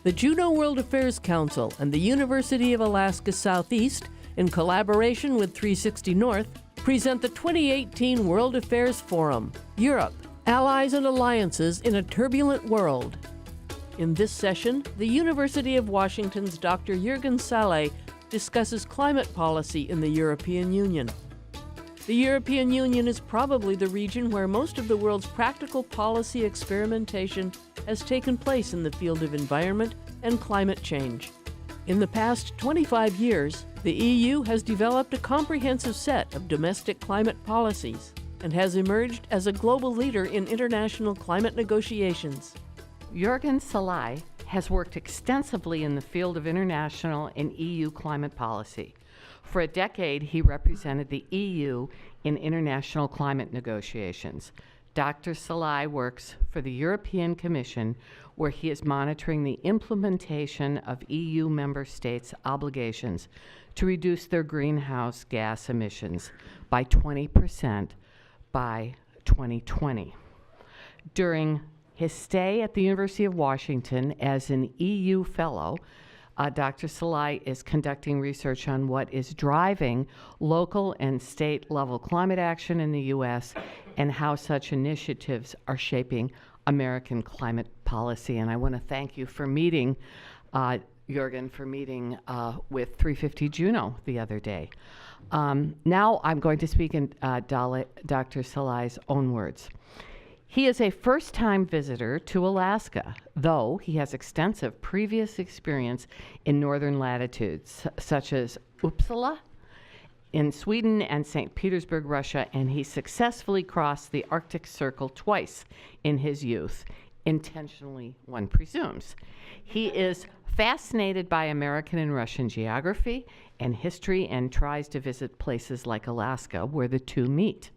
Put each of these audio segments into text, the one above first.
The Juneau World Affairs Council and the University of Alaska Southeast, in collaboration with 360 North, present the 2018 World Affairs Forum, Europe, Allies and Alliances in a Turbulent World. In this session, the University of Washington's Dr. Jürgen Salay discusses climate policy in the European Union. The European Union is probably the region where most of the world's practical policy experimentation has taken place in the field of environment and climate change. In the past 25 years, the EU has developed a comprehensive set of domestic climate policies and has emerged as a global leader in international climate negotiations. Jürgen Salay has worked extensively in the field of international and EU climate policy. For a decade, he represented the EU in international climate negotiations. Dr. Salay works for the European Commission, where he is monitoring the implementation of EU member states' obligations to reduce their greenhouse gas emissions by 20% by 2020. During his stay at the University of Washington as an EU fellow, Dr. Salay is conducting research on what is driving local and state level climate action in the U.S. and how such initiatives are shaping American climate policy. And I want to thank you for meeting, Jürgen, for meeting with 350 Juneau the other day. Now I'm going to speak in Dr. Salay's own words. He is a first-time visitor to Alaska, though he has extensive previous experience in northern latitudes, such as Uppsala in Sweden and St. Petersburg, Russia, and he successfully crossed the Arctic Circle twice in his youth, intentionally, one presumes. He is fascinated by American and Russian geography and history and tries to visit places like Alaska, where the two meet.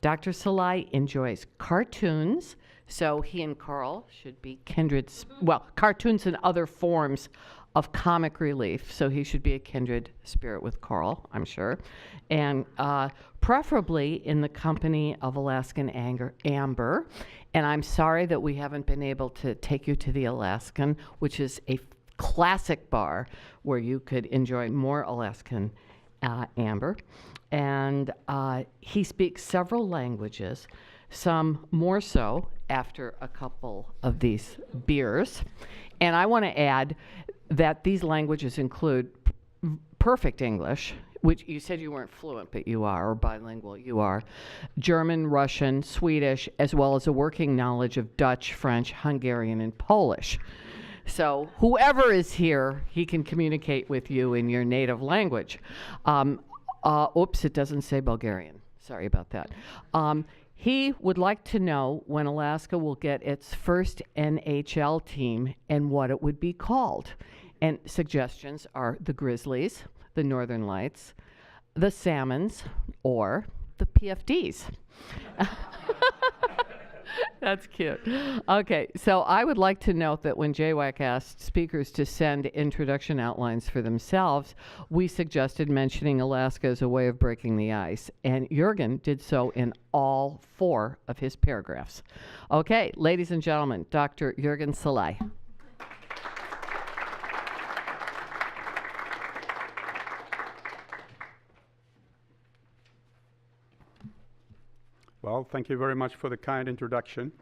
Dr. Salay enjoys cartoons, so he and Carl should be kindred, cartoons and other forms of comic relief, so he should be a kindred spirit with Carl, I'm sure, and preferably in the company of Alaskan Amber. And I'm sorry that we haven't been able to take you to the Alaskan, which is a classic bar where you could enjoy more Alaskan Amber. And he speaks several languages, some more so after a couple of these beers. And I want to add that these languages include perfect English, which you said you weren't fluent, but you are, or bilingual, you are, German, Russian, Swedish, as well as a working knowledge of Dutch, French, Hungarian, and Polish. So whoever is here, he can communicate with you in your native language. Oops, it doesn't say Bulgarian. Sorry about that. He would like to know when Alaska will get its first NHL team and what it would be called. And suggestions are the Grizzlies, the Northern Lights, the Salmons, or the PFDs. That's cute. Okay, so I would like to note that when JWAC asked speakers to send introduction outlines for themselves, we suggested mentioning Alaska as a way of breaking the ice, and Jürgen did so in all 4 of his paragraphs. Okay, ladies and gentlemen, Dr. Jürgen Salay. Well, thank you very much for the kind introduction,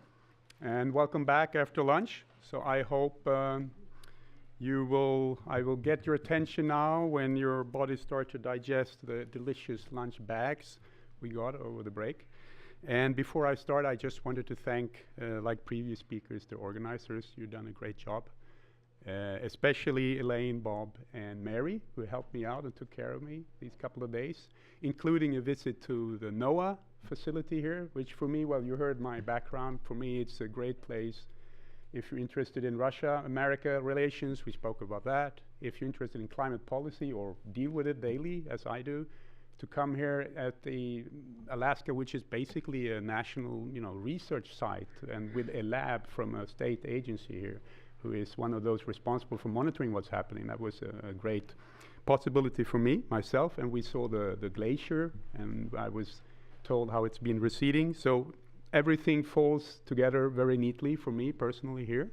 and welcome back after lunch. So I hope I will get your attention now when your bodies start to digest the delicious lunch bags we got over the break. And before I start, I just wanted to thank, like previous speakers, the organizers. You've done a great job, especially Elaine, Bob, and Mary, who helped me out and took care of me these couple of days, including a visit to the NOAA facility here, which for me, well, you heard my background. For me, it's a great place. If you're interested in Russia-America relations, we spoke about that. If you're interested in climate policy or deal with it daily, as I do, to come here at the Alaska, which is basically a national, research site, and with a lab from a state agency here, who is one of those responsible for monitoring what's happening. That was a great possibility for me, myself, and we saw the glacier, and I was told how it's been receding. So everything falls together very neatly for me personally here.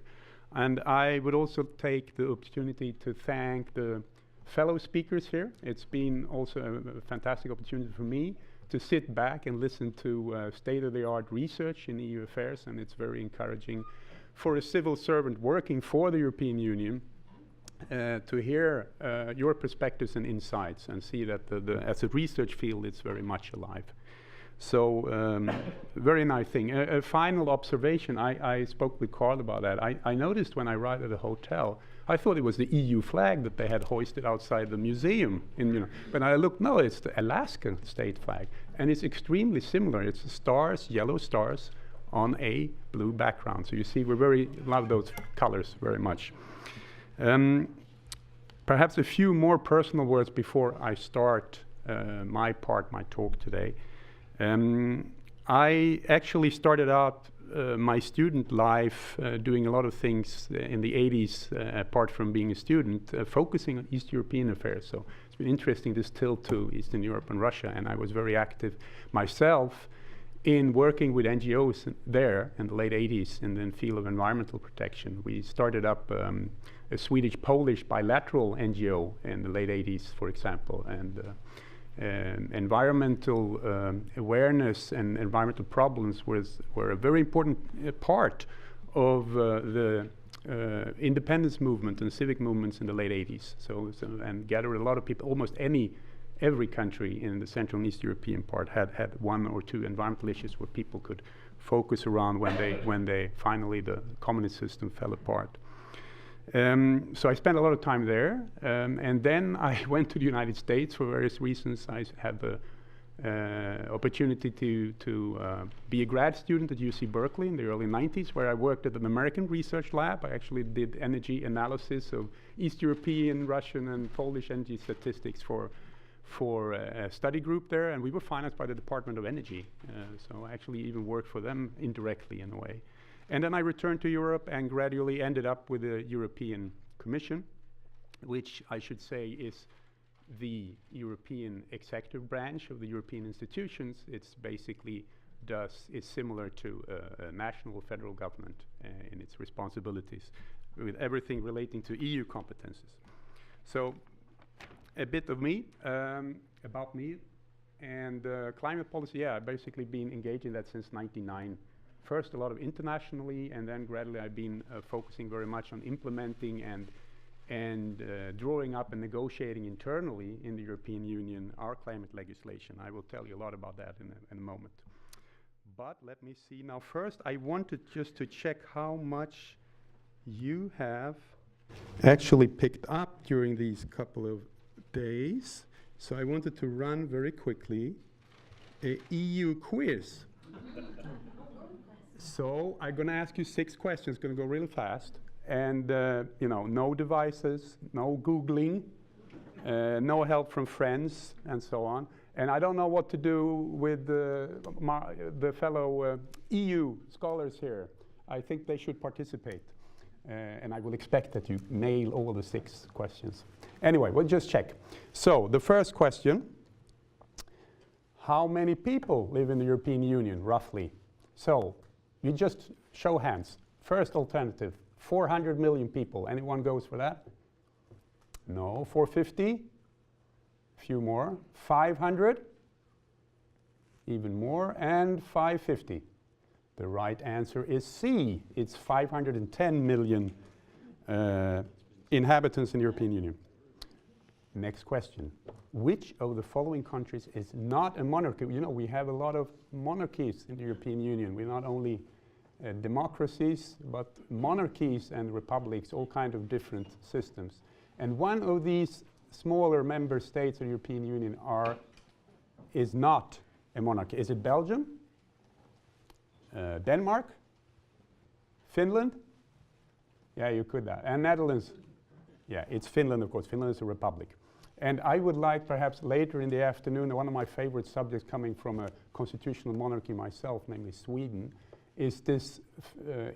And I would also take the opportunity to thank the fellow speakers here. It's been also a fantastic opportunity for me to sit back and listen to state-of-the-art research in EU affairs, and it's very encouraging for a civil servant working for the European Union to hear your perspectives and insights and see that as a research field it's very much alive. So very nice thing. A final observation, I spoke with Carl about that. I noticed when I arrived at a hotel, I thought it was the EU flag that they had hoisted outside the museum. But I looked, no, it's the Alaskan state flag. And it's extremely similar. It's stars, yellow stars, on a blue background. So you see, we very love those colors very much. Perhaps a few more personal words before I start my talk today. I actually started out my student life doing a lot of things in the 80s, apart from being a student, focusing on East European affairs. So it's been interesting, this tilt to Eastern Europe and Russia, and I was very active myself in working with NGOs there in the late 80s in the field of environmental protection. We started up a Swedish-Polish bilateral NGO in the late 80s, for example, and environmental awareness and environmental problems were a very important part of the independence movement and civic movements in the late 80s. And gathered a lot of people. Almost every country in the Central and East European part had one or two environmental issues where people could focus around when they finally the communist system fell apart. So I spent a lot of time there, and then I went to the United States for various reasons. I had the opportunity to be a grad student at UC Berkeley in the early 90s, where I worked at an American research lab. I actually did energy analysis of East European, Russian, and Polish energy statistics for a study group there, and we were financed by the Department of Energy. So I actually even worked for them indirectly in a way. And then I returned to Europe and gradually ended up with the European Commission, which I should say is the European executive branch of the European institutions. It's basically is similar to a national federal government in its responsibilities, with everything relating to EU competences. So a bit of me, about me, and climate policy, yeah, I've basically been engaged in that since 1999. First, a lot of internationally, and then gradually I've been focusing very much on implementing and drawing up and negotiating internally in the European Union our climate legislation. I will tell you a lot about that in a moment. But let me see now. First, I wanted just to check how much you have actually picked up during these couple of days. So I wanted to run very quickly a EU quiz. So I'm going to ask you 6 questions. It's going to go really fast. And, no devices, no Googling, no help from friends, and so on. And I don't know what to do with the fellow EU scholars here. I think they should participate. And I will expect that you nail all the 6 questions. Anyway, we'll just check. So the first question, how many people live in the European Union, roughly? So you just show hands. First alternative, 400 million people. Anyone goes for that? No. 450? A few more. 500? Even more. And 550. The right answer is C. It's 510 million inhabitants in the European Union. Next question. Which of the following countries is not a monarchy? You know, we have a lot of monarchies in the European Union. We're not only democracies, but monarchies and republics, all kinds of different systems. And one of these smaller member states of the European Union is not a monarchy. Is it Belgium? Denmark? Finland? Yeah, you could that. And Netherlands? Yeah, it's Finland, of course. Finland is a republic. And I would like, perhaps later in the afternoon, one of my favorite subjects coming from a constitutional monarchy myself, namely Sweden, is this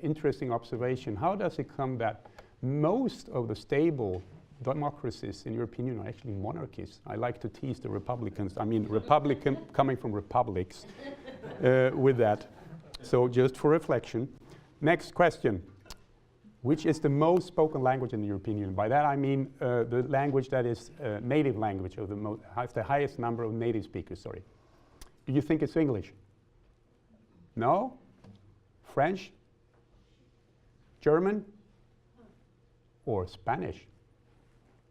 interesting observation. How does it come that most of the stable democracies in the European Union are actually monarchies? I like to tease the Republicans. I mean, Republican coming from republics with that. So just for reflection. Next question. Which is the most spoken language in the European Union? By that I mean the language that is native language, or has the highest number of native speakers, sorry. Do you think it's English? No? French? German? Or Spanish?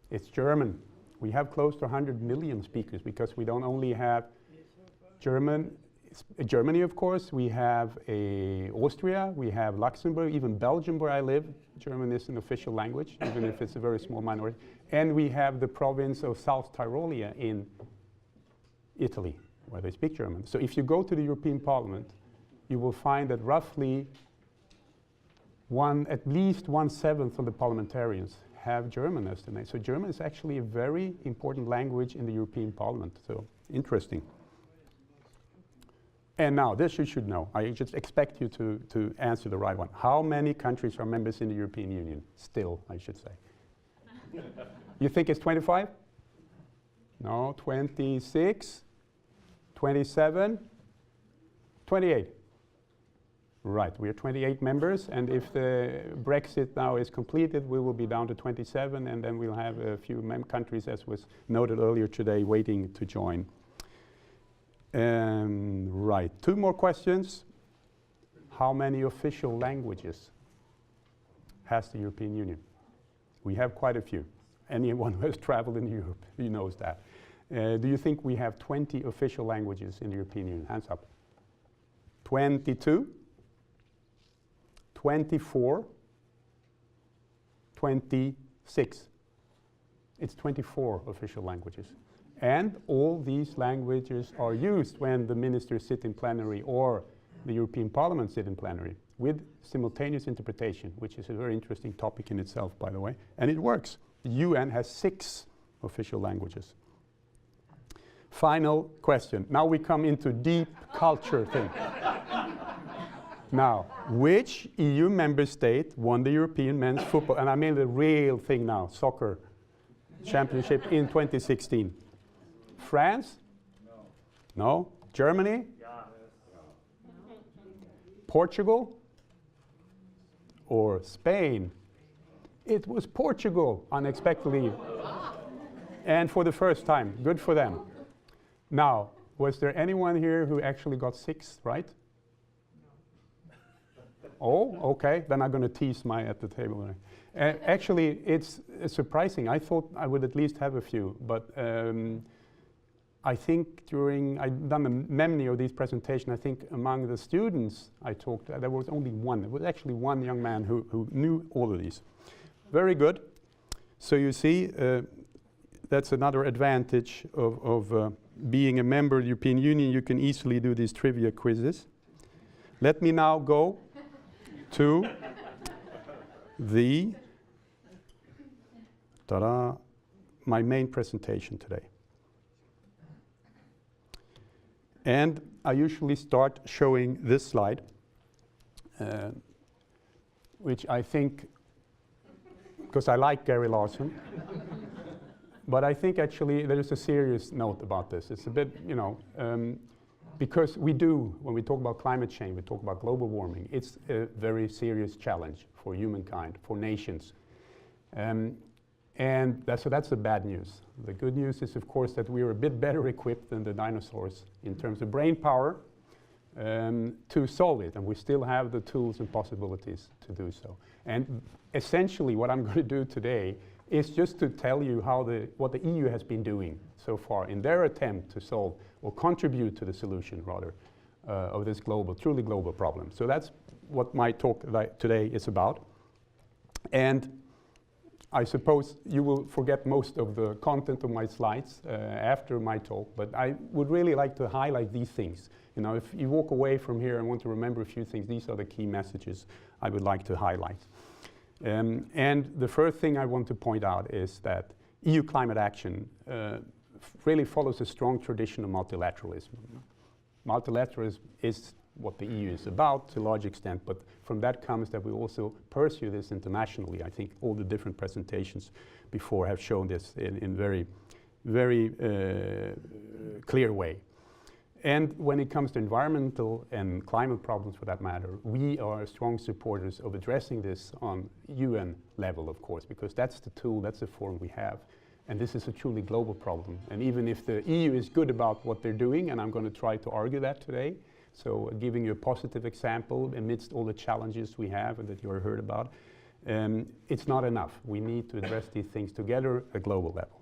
It's German. We have close to 100 million speakers because we don't only have Germany, of course, we have Austria, we have Luxembourg, even Belgium where I live. German is an official language, even if it's a very small minority. And we have the province of South Tyrolia in Italy, where they speak German. So if you go to the European Parliament, you will find that roughly at least 1/7 of the parliamentarians have German as the name. So German is actually a very important language in the European Parliament. So interesting. And now, this you should know. I just expect you to answer the right one. How many countries are members in the European Union? Still, I should say. You think it's 25? No, 26? 27? 28? Right, we are 28 members, and if the Brexit now is completed, we will be down to 27, and then we'll have a few countries, as was noted earlier today, waiting to join. Right, 2 more questions. How many official languages has the European Union? We have quite a few. Anyone who has traveled in Europe, he knows that. Do you think we have 20 official languages in the European Union? Hands up. 22? 24? 26? It's 24 official languages. And all these languages are used when the ministers sit in plenary or the European Parliament sit in plenary with simultaneous interpretation, which is a very interesting topic in itself, by the way. And it works. The UN has 6 official languages. Final question. Now we come into deep culture thing. Now, which EU member state won the European men's football, and I mean the real thing now, soccer championship in 2016? France? No. Germany? Portugal? Or Spain? It was Portugal, unexpectedly. And for the first time. Good for them. Now, was there anyone here who actually got 6 right? Oh, okay. Then I'm going to tease at the table. Actually, it's surprising. I thought I would at least have a few, but I think I've done many of these presentations. I think among the students I talked to, there was only one. There was actually one young man who knew all of these. Very good. So you see, that's another advantage of being a member of the European Union. You can easily do these trivia quizzes. Let me now go to my main presentation today. And I usually start showing this slide, which I think, because I like Gary Larson, but I think actually there is a serious note about this. It's a bit, because when we talk about climate change, we talk about global warming, it's a very serious challenge for humankind, for nations. And that's the bad news. The good news is, of course, that we are a bit better equipped than the dinosaurs in terms of brain power to solve it. And we still have the tools and possibilities to do so. And essentially what I'm going to do today is just to tell you what the EU has been doing so far in their attempt to solve or contribute to the solution, rather, of this truly global problem. So that's what my talk today is about. And I suppose you will forget most of the content of my slides after my talk, but I would really like to highlight these things. If you walk away from here and want to remember a few things, these are the key messages I would like to highlight. And the first thing I want to point out is that EU climate action really follows a strong tradition of multilateralism. Multilateralism is what the EU is about to a large extent, but from that comes that we also pursue this internationally. I think all the different presentations before have shown this in very, very clear way. And when it comes to environmental and climate problems for that matter, we are strong supporters of addressing this on UN level, of course, because that's the tool, that's the forum we have. And this is a truly global problem. And even if the EU is good about what they're doing, and I'm going to try to argue that today, so giving you a positive example amidst all the challenges we have and that you heard about, it's not enough. We need to address these things together at global level.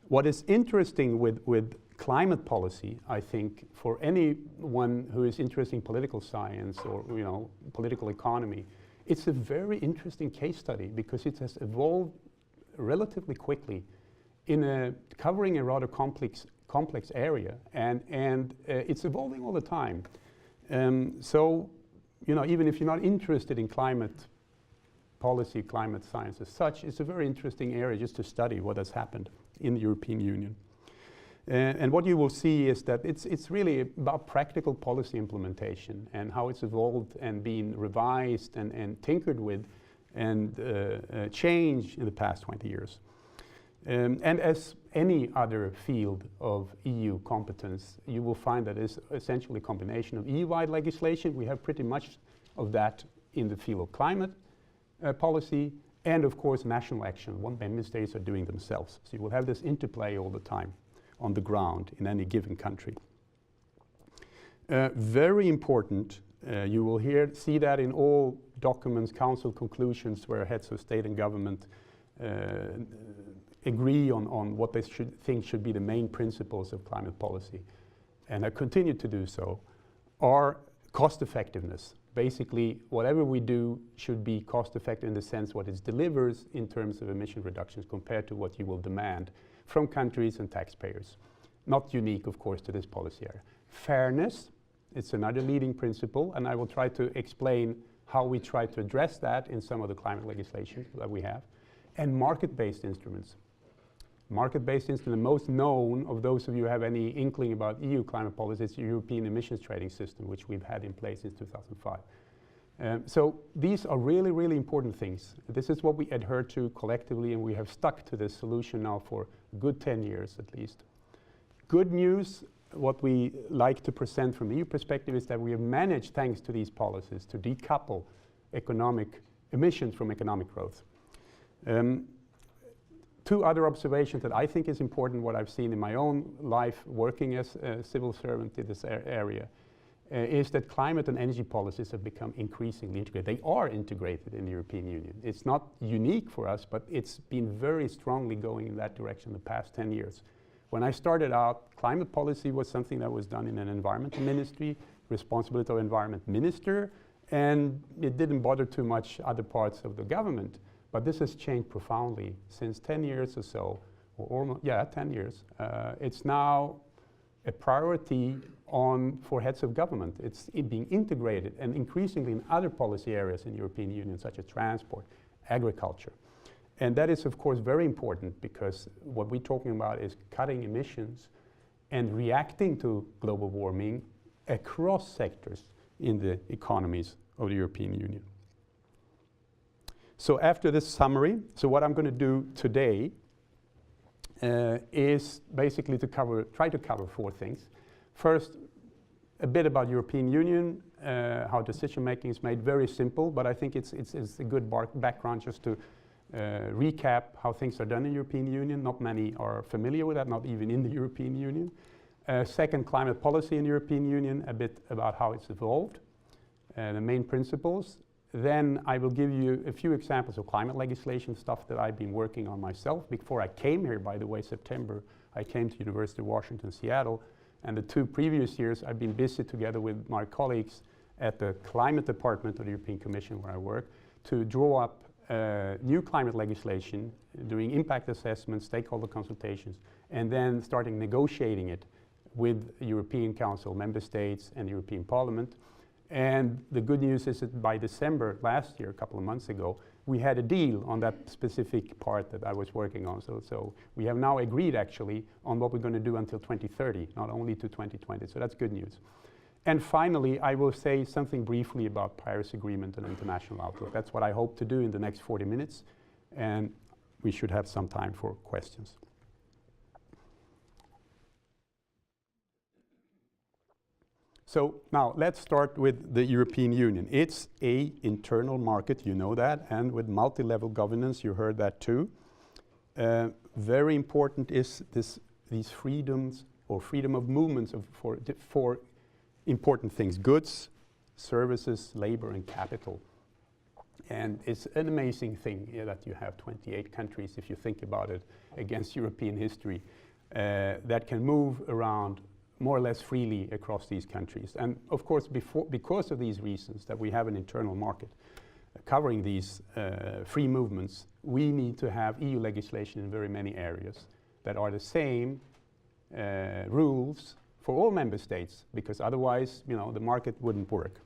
What is interesting with climate policy, I think, for anyone who is interested in political science or political economy, it's a very interesting case study because it has evolved relatively quickly in covering a rather complex area, and it's evolving all the time. So, even if you're not interested in climate policy, climate science as such, it's a very interesting area just to study what has happened in the European Union. And what you will see is that it's really about practical policy implementation and how it's evolved and been revised and tinkered with and changed in the past 20 years. And as any other field of EU competence, you will find that it's essentially a combination of EU-wide legislation. We have pretty much of that in the field of climate policy, and of course national action, what member states are doing themselves. So you will have this interplay all the time on the ground in any given country. Very important, you will see that in all documents, council conclusions where heads of state and government agree on what they think should be the main principles of climate policy, and I continue to do so, are cost effectiveness. Basically, whatever we do should be cost effective in the sense what it delivers in terms of emission reductions compared to what you will demand from countries and taxpayers. Not unique, of course, to this policy area. Fairness, it's another leading principle, and I will try to explain how we try to address that in some of the climate legislation that we have. And market-based instruments. Market-based instrument, the most known of those of you who have any inkling about EU climate policy is the European emissions trading system, which we've had in place since 2005. So these are really, really important things. This is what we adhere to collectively, and we have stuck to this solution now for a good 10 years at least. Good news, what we like to present from the EU perspective is that we have managed, thanks to these policies, to decouple economic emissions from economic growth. Two other observations that I think is important, what I've seen in my own life working as a civil servant in this area, is that climate and energy policies have become increasingly integrated. They are integrated in the European Union. It's not unique for us, but it's been very strongly going in that direction the past 10 years. When I started out, climate policy was something that was done in an environmental ministry, responsibility of environment minister, and it didn't bother too much other parts of the government. But this has changed profoundly since 10 years or so, or almost, 10 years. It's now a priority for heads of government. It's being integrated and increasingly in other policy areas in the European Union, such as transport, agriculture. And that is, of course, very important because what we're talking about is cutting emissions and reacting to global warming across sectors in the economies of the European Union. So after this summary, so what I'm going to do today is basically to try to cover four things. First, a bit about European Union, how decision making is made, very simple, but I think it's a good background just to recap how things are done in the European Union. Not many are familiar with that, not even in the European Union. Second, climate policy in the European Union, a bit about how it's evolved, the main principles. Then I will give you a few examples of climate legislation stuff that I've been working on myself. Before I came here, by the way, September, I came to University of Washington, Seattle, and the 2 previous years I've been busy together with my colleagues at the climate department of the European Commission where I work to draw up new climate legislation, doing impact assessments, stakeholder consultations, and then starting negotiating it with the European Council, member states, and the European Parliament. And the good news is that by December last year, a couple of months ago, we had a deal on that specific part that I was working on. So we have now agreed actually on what we're going to do until 2030, not only to 2020. So that's good news. And finally, I will say something briefly about Paris Agreement and international outlook. That's what I hope to do in the next 40 minutes. And we should have some time for questions. So now let's start with the European Union. It's an internal market, you know that, and with multi-level governance, you heard that too. Very important is these freedoms or freedom of movements for important things: goods, services, labor, and capital. And it's an amazing thing that you have 28 countries, if you think about it, against European history, that can move around more or less freely across these countries. And of course, because of these reasons that we have an internal market covering these free movements, we need to have EU legislation in very many areas that are the same rules for all member states, because otherwise, the market wouldn't work.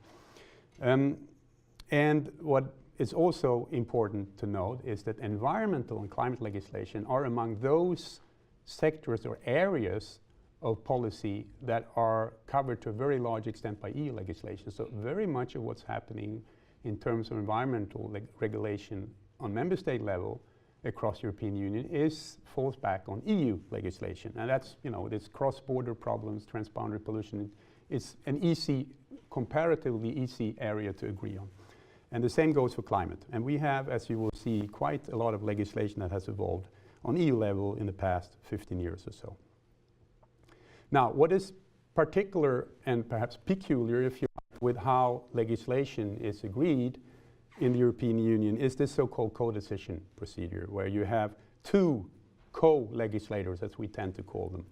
And what is also important to note is that environmental and climate legislation are among those sectors or areas of policy that are covered to a very large extent by EU legislation. So very much of what's happening in terms of environmental regulation on member state level across European Union falls back on EU legislation. And that's, this cross-border problems, transboundary pollution, it's an comparatively easy area to agree on. And the same goes for climate. And we have, as you will see, quite a lot of legislation that has evolved on EU level in the past 15 years or so. Now, what is particular and perhaps peculiar, if you like, with how legislation is agreed in the European Union is this so-called codecision procedure, where you have two co-legislators, as we tend to call them.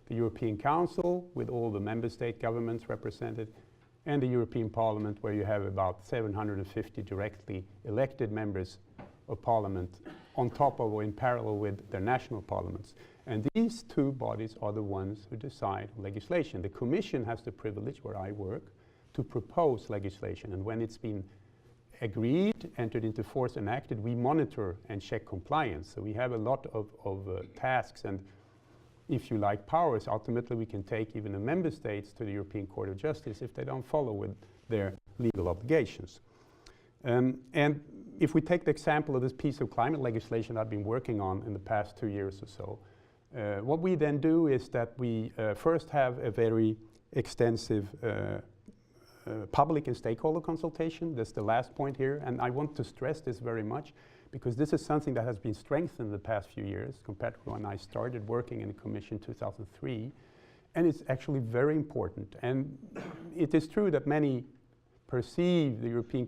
The European Council, with all the member state governments represented, and the European Parliament, where you have about 750 directly elected members of Parliament on top of or in parallel with their national parliaments. And these two bodies are the ones who decide on legislation. The Commission has the privilege, where I work, to propose legislation. And when it's been agreed, entered into force, and enacted, we monitor and check compliance. So we have a lot of tasks and, if you like, powers. Ultimately, we can take even the member states to the European Court of Justice if they don't follow with their legal obligations. And if we take the example of this piece of climate legislation I've been working on in the past 2 years or so, what we then do is that we first have a very extensive public and stakeholder consultation. That's the last point here, and I want to stress this very much because this is something that has been strengthened in the past few years compared to when I started working in the Commission in 2003, and it's actually very important. And it is true that many perceive the European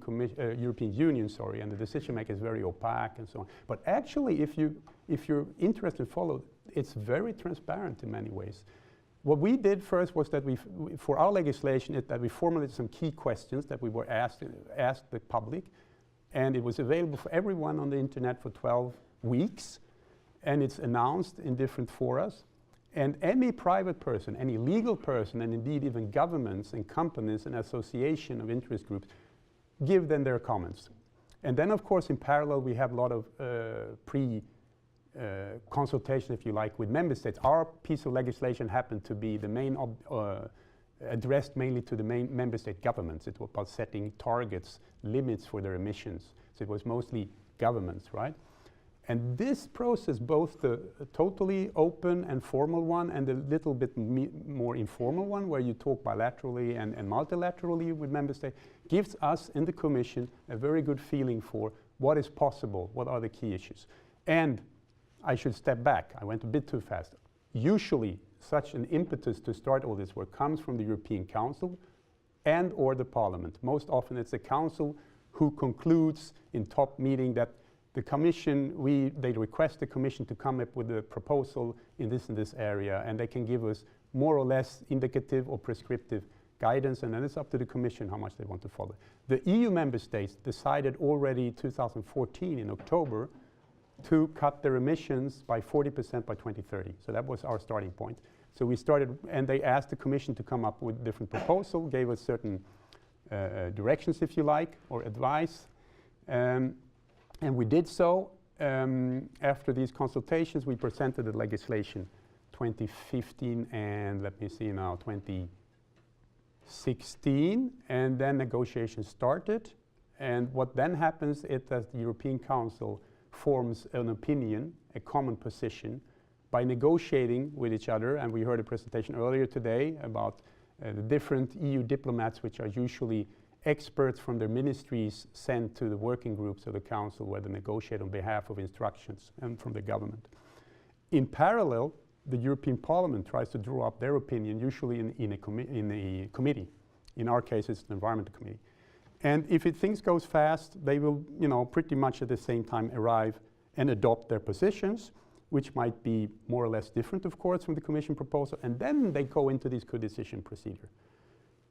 Union, and the decision making is very opaque and so on. But actually, if you're interested to follow, it's very transparent in many ways. What we did first was that for our legislation, that we formulated some key questions that we were asked the public, and it was available for everyone on the internet for 12 weeks, and it's announced in different forums. And any private person, any legal person, and indeed even governments and companies and association of interest groups give them their comments. And then, of course, in parallel, we have a lot of consultation, if you like, with member states. Our piece of legislation happened to be the main addressed mainly to the main member state governments. It was about setting targets, limits for their emissions. So it was mostly governments, right? And this process, both the totally open and formal one and the little bit more informal one, where you talk bilaterally and multilaterally with member states, gives us in the Commission a very good feeling for what is possible, what are the key issues. And I should step back. I went a bit too fast. Usually, such an impetus to start all this work comes from the European Council and or the Parliament. Most often it's the Council who concludes in top meeting that the Commission, they request the Commission to come up with a proposal in this area, and they can give us more or less indicative or prescriptive guidance, and then it's up to the Commission how much they want to follow. The EU member states decided already 2014 in October to cut their emissions by 40% by 2030. So that was our starting point. So we started, and they asked the Commission to come up with different proposals, gave us certain directions, if you like, or advice. And we did so. After these consultations, we presented the legislation 2015 and, let me see now, 2016. And then negotiations started. And what then happens is that the European Council forms an opinion, a common position, by negotiating with each other. And we heard a presentation earlier today about The different EU diplomats, which are usually experts from their ministries, sent to the working groups of the Council where they negotiate on behalf of instructions and from the government. In parallel, the European Parliament tries to draw up their opinion, usually in a committee. In our case, it's the Environment Committee. And if things goes fast, they will, pretty much at the same time arrive and adopt their positions, which might be more or less different, of course, from the Commission proposal, and then they go into this codecision procedure.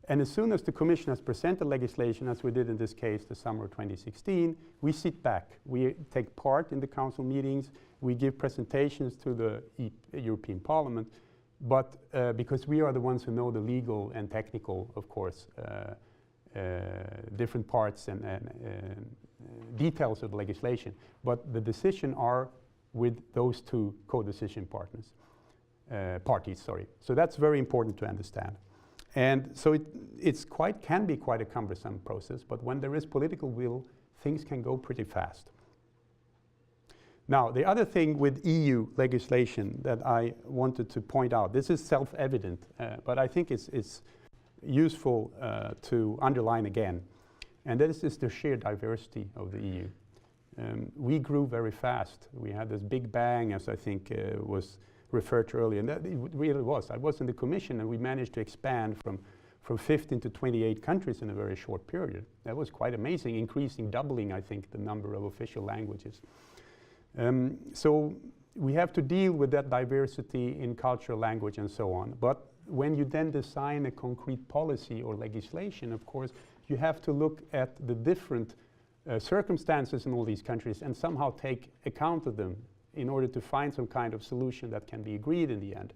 And as soon as the Commission has presented legislation, as we did in this case the summer of 2016, we sit back. We take part in the Council meetings, we give presentations to the European Parliament, but because we are the ones who know the legal and technical, of course, different parts and details of the legislation, but the decision are with those two co-decision parties. So that's very important to understand. And so it can be quite a cumbersome process, but when there is political will, things can go pretty fast. Now, the other thing with EU legislation that I wanted to point out, this is self-evident, but I think it's useful to underline again, and this is the sheer diversity of the EU. We grew very fast. We had this big bang, as I think was referred to earlier, and that it really was. I was in the Commission, and we managed to expand from 15 to 28 countries in a very short period. That was quite amazing, doubling, I think, the number of official languages. So we have to deal with that diversity in culture, language, and so on. But when you then design a concrete policy or legislation, of course, you have to look at the different circumstances in all these countries and somehow take account of them in order to find some kind of solution that can be agreed in the end.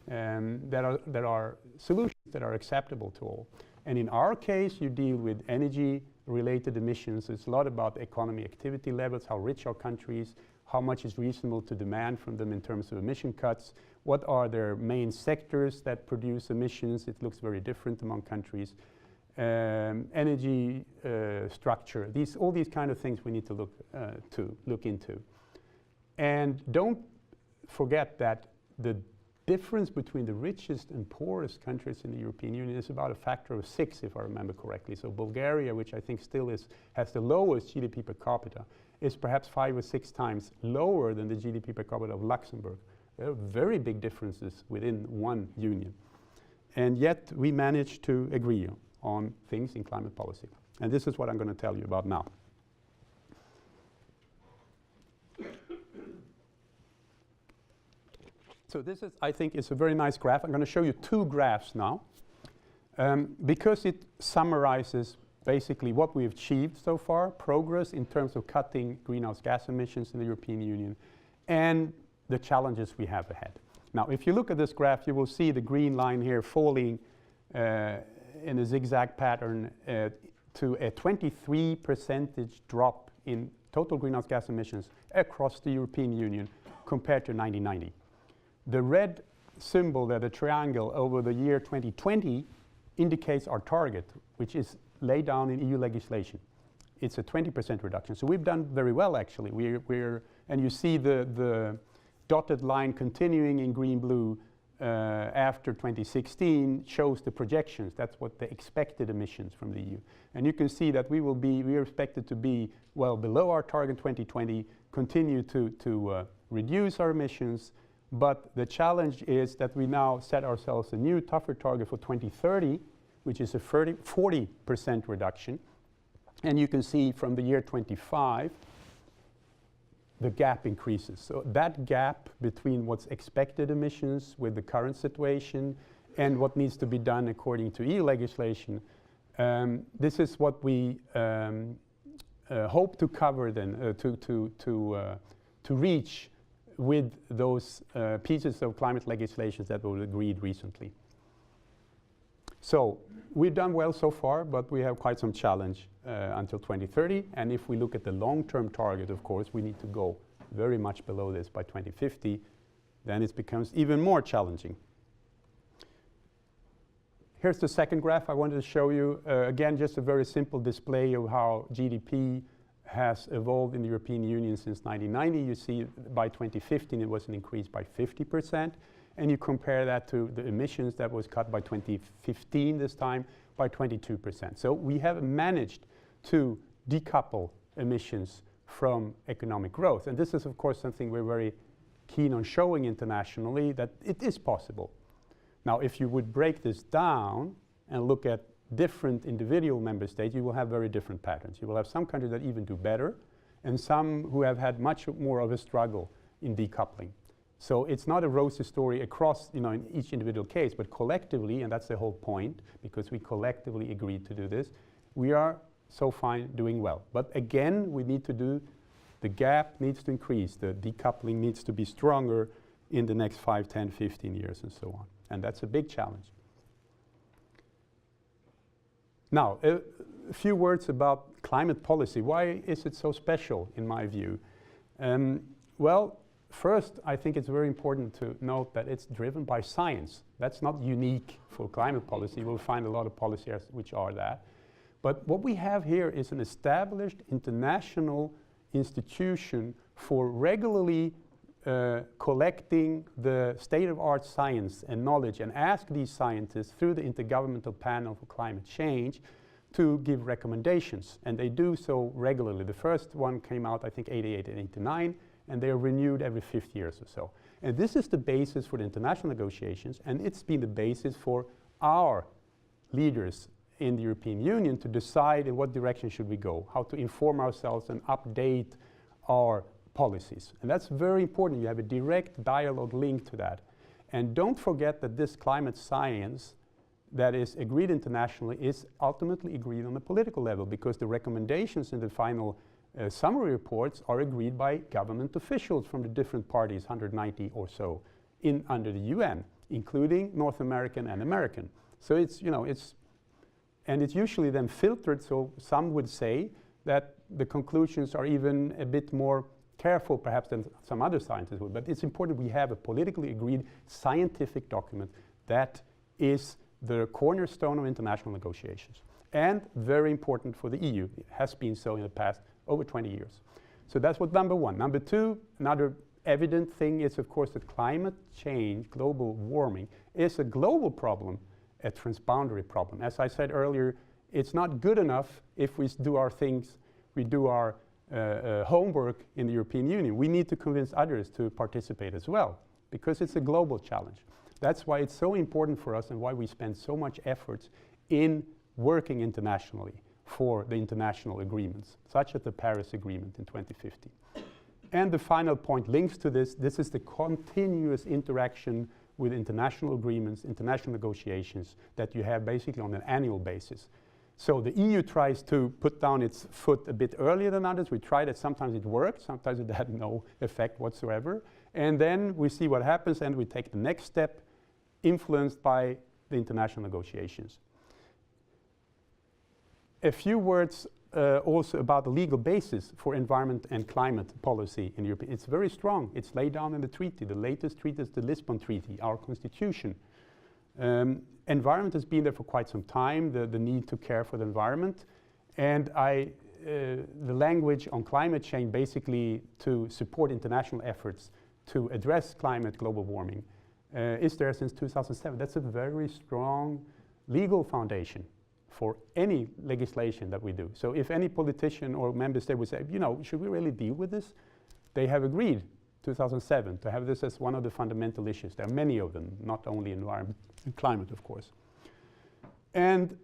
There are solutions that are acceptable to all. And in our case, you deal with energy-related emissions. It's a lot about economy activity levels, how rich are countries, how much is reasonable to demand from them in terms of emission cuts, what are their main sectors that produce emissions. It looks very different among countries. Energy structure, all these kind of things we need to look into. And don't forget that the difference between the richest and poorest countries in the European Union is about a factor of 6, if I remember correctly. So Bulgaria, which I think still has the lowest GDP per capita, is perhaps 5 or 6 times lower than the GDP per capita of Luxembourg. There are very big differences within one union. And yet we managed to agree on things in climate policy. And this is what I'm going to tell you about now. So this is, I think, is a very nice graph. I'm going to show you 2 graphs now because it summarizes basically what we've achieved so far, progress in terms of cutting greenhouse gas emissions in the European Union, and the challenges we have ahead. Now, if you look at this graph, you will see the green line here falling in a zigzag pattern to a 23% drop in total greenhouse gas emissions across the European Union compared to 1990. The red symbol there, the triangle over the year 2020, indicates our target, which is laid down in EU legislation. It's a 20% reduction. So we've done very well, actually. And you see the dotted line continuing in green-blue after 2016 shows the projections. That's what the expected emissions from the EU. And you can see that we are expected to be well below our target 2020, continue to reduce our emissions. But the challenge is that we now set ourselves a new, tougher target for 2030, which is a 40% reduction. And you can see from the year 25, the gap increases. So that gap between what's expected emissions with the current situation and what needs to be done according to EU legislation, this is what we hope to cover then, to reach with those pieces of climate legislation that were agreed recently. So we've done well so far, but we have quite some challenge until 2030. And if we look at the long-term target, of course, we need to go very much below this by 2050. Then it becomes even more challenging. Here's the second graph I wanted to show you. Again, just a very simple display of how GDP has evolved in the European Union since 1990. You see by 2015 it was an increase by 50%. and you compare that to the emissions that was cut by 2015 this time by 22%. So we have managed to decouple emissions from economic growth. And this is, of course, something we're very keen on showing internationally, that it is possible. Now, if you would break this down and look at different individual member states, you will have very different patterns. You will have some countries that even do better, and some who have had much more of a struggle in decoupling. So it's not a rosy story across, in each individual case, but collectively, and that's the whole point, because we collectively agreed to do this, we are so far doing well. But again, we need to do, the gap needs to increase, the decoupling needs to be stronger in the next 5, 10, 15 years and so on. And that's a big challenge. Now, a few words about climate policy. Why is it so special, in my view? Well, first, I think it's very important to note that it's driven by science. That's not unique for climate policy. You will find a lot of policies which are that. But what we have here is an established international institution for regularly collecting the state-of-art science and knowledge and ask these scientists through the Intergovernmental Panel for Climate Change to give recommendations. And they do so regularly. The first one came out, I think, 88 and 89, and they are renewed every 50 years or so. And this is the basis for the international negotiations, and it's been the basis for our leaders in the European Union to decide in what direction should we go, how to inform ourselves and update our policies. And that's very important. You have a direct dialogue link to that. And don't forget that this climate science that is agreed internationally is ultimately agreed on a political level, because the recommendations in the final summary reports are agreed by government officials from the different parties, 190 or so, under the UN, including North American and American. So it's usually then filtered, so some would say that the conclusions are even a bit more careful perhaps than some other scientists would. But it's important we have a politically agreed scientific document that is the cornerstone of international negotiations. And very important for the EU. It has been so in the past over 20 years. So that's what number one. Number two, another evident thing is, of course, that climate change, global warming, is a global problem, a transboundary problem. As I said earlier, it's not good enough if we do our things, we do our homework in the European Union. We need to convince others to participate as well, because it's a global challenge. That's why it's so important for us and why we spend so much effort in working internationally for the international agreements, such as the Paris Agreement in 2015. And the final point links to this. This is the continuous interaction with international agreements, international negotiations that you have basically on an annual basis. So the EU tries to put down its foot a bit earlier than others. We tried it. Sometimes it worked. Sometimes it had no effect whatsoever. And then we see what happens, and we take the next step, influenced by the international negotiations. A few words also about the legal basis for environment and climate policy in Europe. It's very strong. It's laid down in the treaty. The latest treaty is the Lisbon Treaty, our constitution. Environment has been there for quite some time, the need to care for the environment. And the language on climate change, basically to support international efforts to address climate global warming, is there since 2007. That's a very strong legal foundation for any legislation that we do. So if any politician or member state would say, should we really deal with this? They have agreed, 2007, to have this as one of the fundamental issues. There are many of them, not only environment and climate, of course. And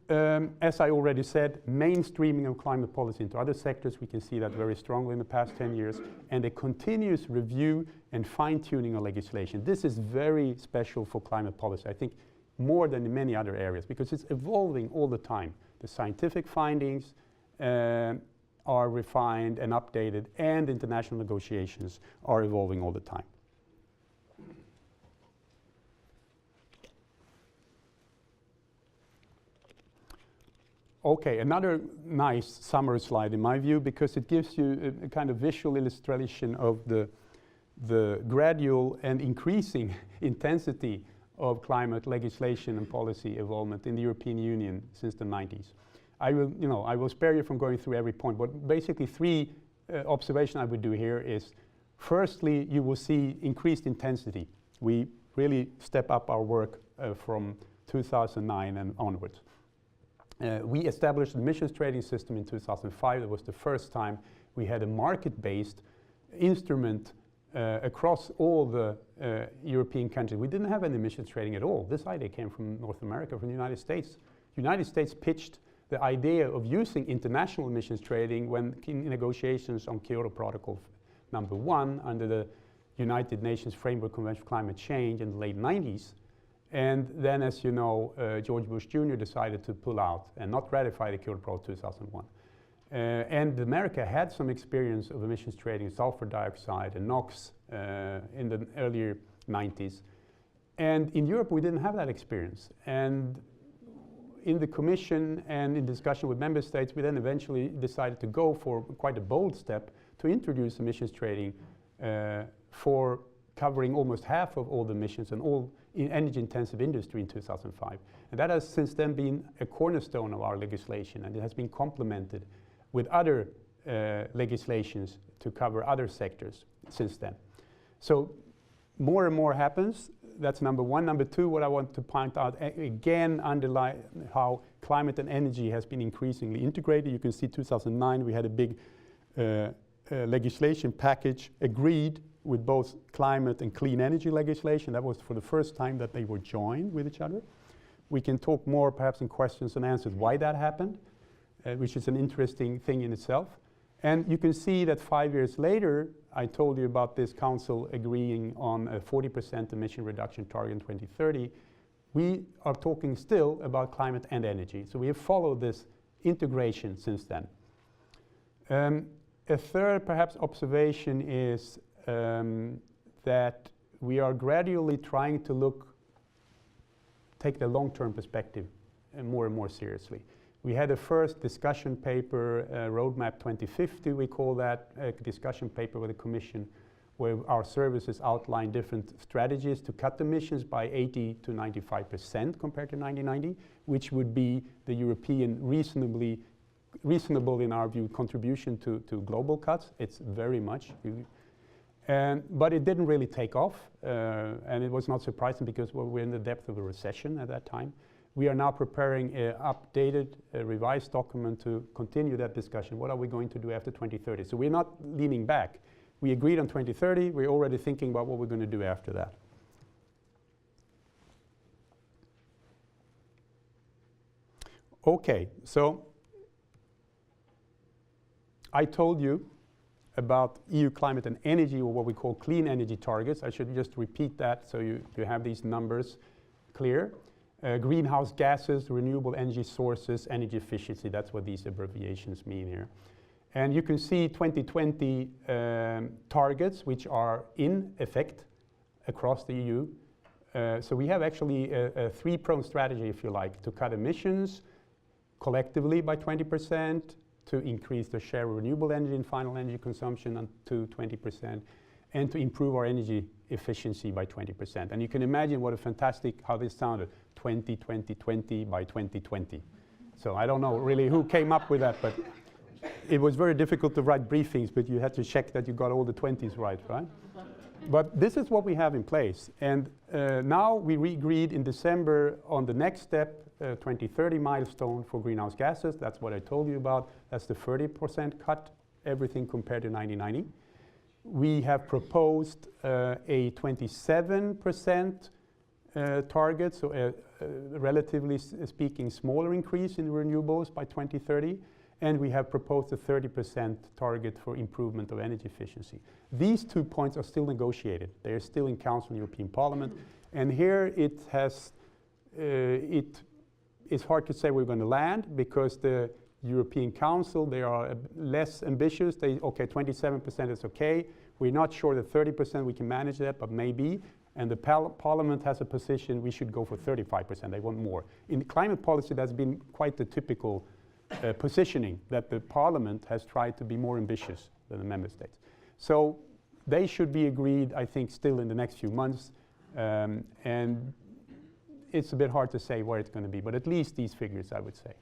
as I already said, mainstreaming of climate policy into other sectors, we can see that very strongly in the past 10 years, and a continuous review and fine-tuning of legislation. This is very special for climate policy, I think, more than in many other areas, because it's evolving all the time. The scientific findings are refined and updated, and international negotiations are evolving all the time. Okay, another nice summary slide in my view, because it gives you a kind of visual illustration of the gradual and increasing intensity of climate legislation and policy evolvement in the European Union since the 90s. I will spare you from going through every point, but basically three observations I would do here is, firstly, you will see increased intensity. We really step up our work from 2009 and onwards. We established the emissions trading system in 2005. It was the first time we had a market-based instrument across all the European countries. We didn't have any emissions trading at all. This idea came from North America, from the United States. The United States pitched the idea of using international emissions trading when in negotiations on Kyoto Protocol #1 under the United Nations Framework Convention for Climate Change in the late 90s. And then, as you know, George Bush Jr. decided to pull out and not ratify the Kyoto Protocol 2001. And America had some experience of emissions trading, sulfur dioxide and NOx in the earlier 90s. And in Europe, we didn't have that experience. And in the Commission and in discussion with member states, we then eventually decided to go for quite a bold step to introduce emissions trading for covering almost half of all the emissions and all in energy-intensive industry in 2005. And that has since then been a cornerstone of our legislation, and it has been complemented with other legislations to cover other sectors since then. So more and more happens. That's number one. Number two, what I want to point out again, underline how climate and energy has been increasingly integrated. You can see 2009 we had a big legislation package agreed with both climate and clean energy legislation. That was for the first time that they were joined with each other. We can talk more perhaps in questions and answers why that happened, which is an interesting thing in itself. And you can see that 5 years later, I told you about this council agreeing on a 40% emission reduction target in 2030. We are talking still about climate and energy. So we have followed this integration since then. A third perhaps observation is that we are gradually trying to take the long-term perspective more and more seriously. We had a first discussion paper, Roadmap 2050, we call that, a discussion paper with the Commission, where our services outline different strategies to cut emissions by 80 to 95% compared to 1990, which would be the European reasonable, in our view, contribution to global cuts. It's very much. But it didn't really take off, and it was not surprising because we're in the depth of a recession at that time. We are now preparing an updated, revised document to continue that discussion. What are we going to do after 2030? So we're not leaning back. We agreed on 2030. We're already thinking about what we're going to do after that. Okay, so I told you about EU climate and energy, or what we call clean energy targets. I should just repeat that so you have these numbers clear. Greenhouse gases, renewable energy sources, energy efficiency, that's what these abbreviations mean here. And you can see 2020 targets which are in effect across the EU. So we have actually a three-pronged strategy, if you like, to cut emissions collectively by 20%, to increase the share of renewable energy in final energy consumption to 20%, and to improve our energy efficiency by 20%. And you can imagine what a fantastic, how this sounded, 20, 20, 20 by 2020. So I don't know really who came up with that, but it was very difficult to write briefings, but you had to check that you got all the 20s right? But this is what we have in place. And now we agreed in December on the next step, 2030 milestone for greenhouse gases. That's what I told you about. That's the 30% cut, everything compared to 1990. We have proposed a 27% target, so a relatively speaking smaller increase in renewables by 2030. And we have proposed a 30% target for improvement of energy efficiency. These 2 points are still negotiated. They are still in Council and European Parliament. And here it is hard to say we're going to land, because the European Council, they are less ambitious. Okay, 27% is okay. We're not sure that 30% we can manage that, but maybe. And the Parliament has a position we should go for 35%. They want more. In climate policy, that's been quite the typical positioning, that the Parliament has tried to be more ambitious than the Member States. So they should be agreed, I think, still in the next few months. And it's a bit hard to say where it's going to be, but at least these figures, I would say.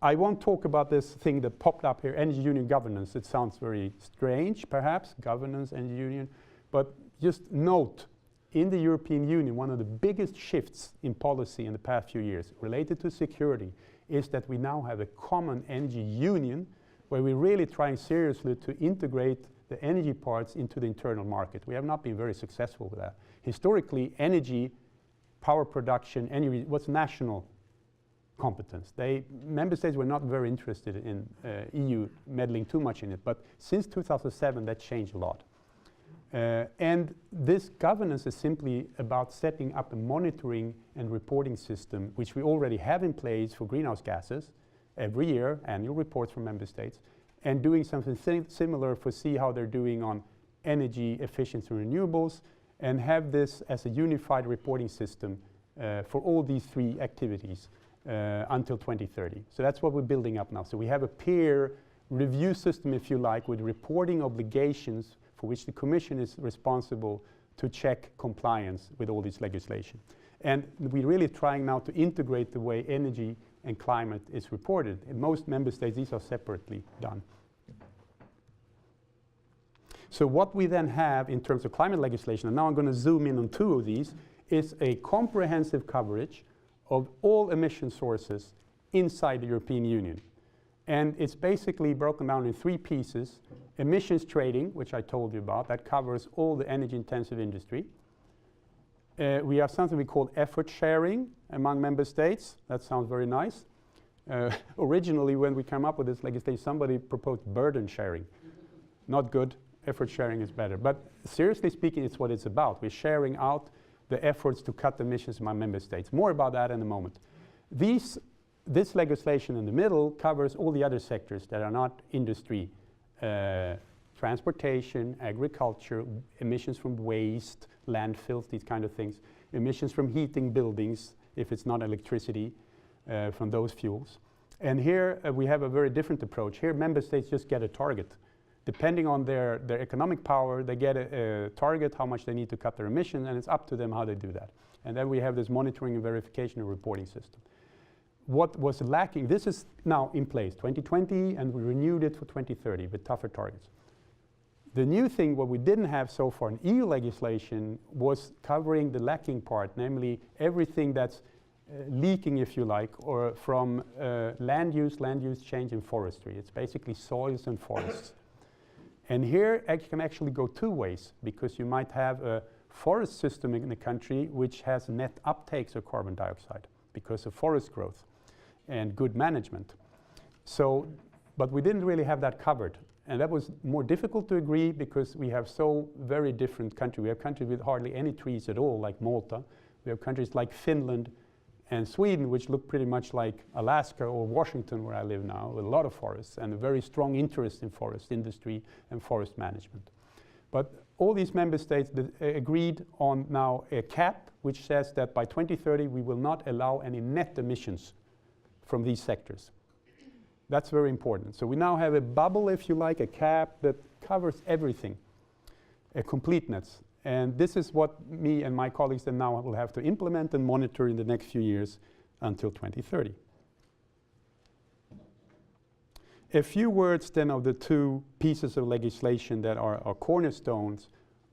I won't talk about this thing that popped up here, energy union governance. It sounds very strange, perhaps, governance, energy union. But just note in the European Union, one of the biggest shifts in policy in the past few years related to security is that we now have a common energy union where we're really trying seriously to integrate the energy parts into the internal market. We have not been very successful with that. Historically, energy, power production, energy was national competence. Member states were not very interested in EU meddling too much in it, but since 2007 that changed a lot. And this governance is simply about setting up a monitoring and reporting system, which we already have in place for greenhouse gases every year, annual reports from member states, and doing something similar for see how they're doing on energy efficiency and renewables, and have this as a unified reporting system for all these three activities until 2030. So that's what we're building up now. So we have a peer review system, if you like, with reporting obligations for which the Commission is responsible to check compliance with all this legislation. And we're really trying now to integrate the way energy and climate is reported. In most member states, these are separately done. So what we then have in terms of climate legislation, and now I'm going to zoom in on two of these, is a comprehensive coverage of all emission sources inside the European Union. And it's basically broken down in three pieces. Emissions trading, which I told you about, that covers all the energy-intensive industry. We have something we call effort sharing among member states. That sounds very nice. Originally, when we came up with this legislation, somebody proposed burden sharing. Not good. Effort sharing is better. But seriously speaking, it's what it's about. We're sharing out the efforts to cut emissions among member states. More about that in a moment. This legislation in the middle covers all the other sectors that are not industry. Transportation, agriculture, emissions from waste, landfills, these kind of things, emissions from heating buildings, if it's not electricity, from those fuels. And here we have a very different approach. Here member states just get a target. Depending on their economic power, they get a target, how much they need to cut their emissions, and it's up to them how they do that. And then we have this monitoring and verification and reporting system. What was lacking, this is now in place, 2020, and we renewed it for 2030 with tougher targets. The new thing, what we didn't have so far in EU legislation, was covering the lacking part, namely everything that's leaking, if you like, or from land use change, and forestry. It's basically soils and forests. And here it can actually go two ways, because you might have a forest system in the country which has net uptakes of carbon dioxide because of forest growth and good management. So, but we didn't really have that covered. And that was more difficult to agree because we have so very different countries. We have countries with hardly any trees at all, like Malta. We have countries like Finland and Sweden, which look pretty much like Alaska or Washington, where I live now, with a lot of forests and a very strong interest in forest industry and forest management. But all these member states agreed on now a cap, which says that by 2030 we will not allow any net emissions from these sectors. That's very important. So we now have a bubble, if you like, a cap that covers everything, a completeness. And this is what me and my colleagues then now will have to implement and monitor in the next few years until 2030. A few words then of the two pieces of legislation that are cornerstones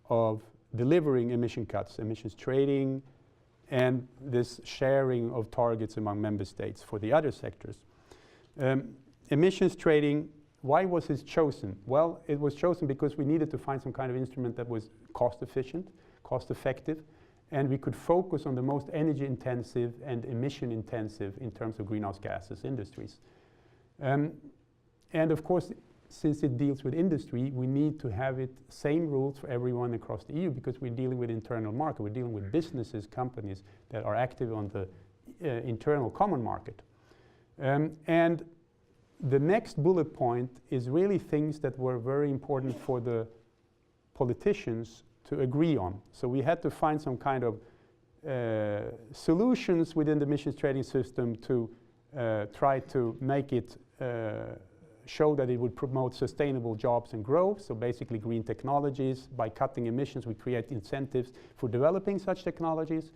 of delivering emission cuts, emissions trading, and this sharing of targets among member states for the other sectors. Emissions trading, why was it chosen? Well, it was chosen because we needed to find some kind of instrument that was cost efficient, cost effective, and we could focus on the most energy intensive and emission intensive in terms of greenhouse gases industries. And of course, since it deals with industry, we need to have it same rules for everyone across the EU because we're dealing with internal market. We're dealing with businesses, companies that are active on the internal common market. And the next bullet point is really things that were very important for the politicians to agree on. So we had to find some kind of solutions within the emissions trading system to try to make it show that it would promote sustainable jobs and growth, so basically green technologies. By cutting emissions, we create incentives for developing such technologies.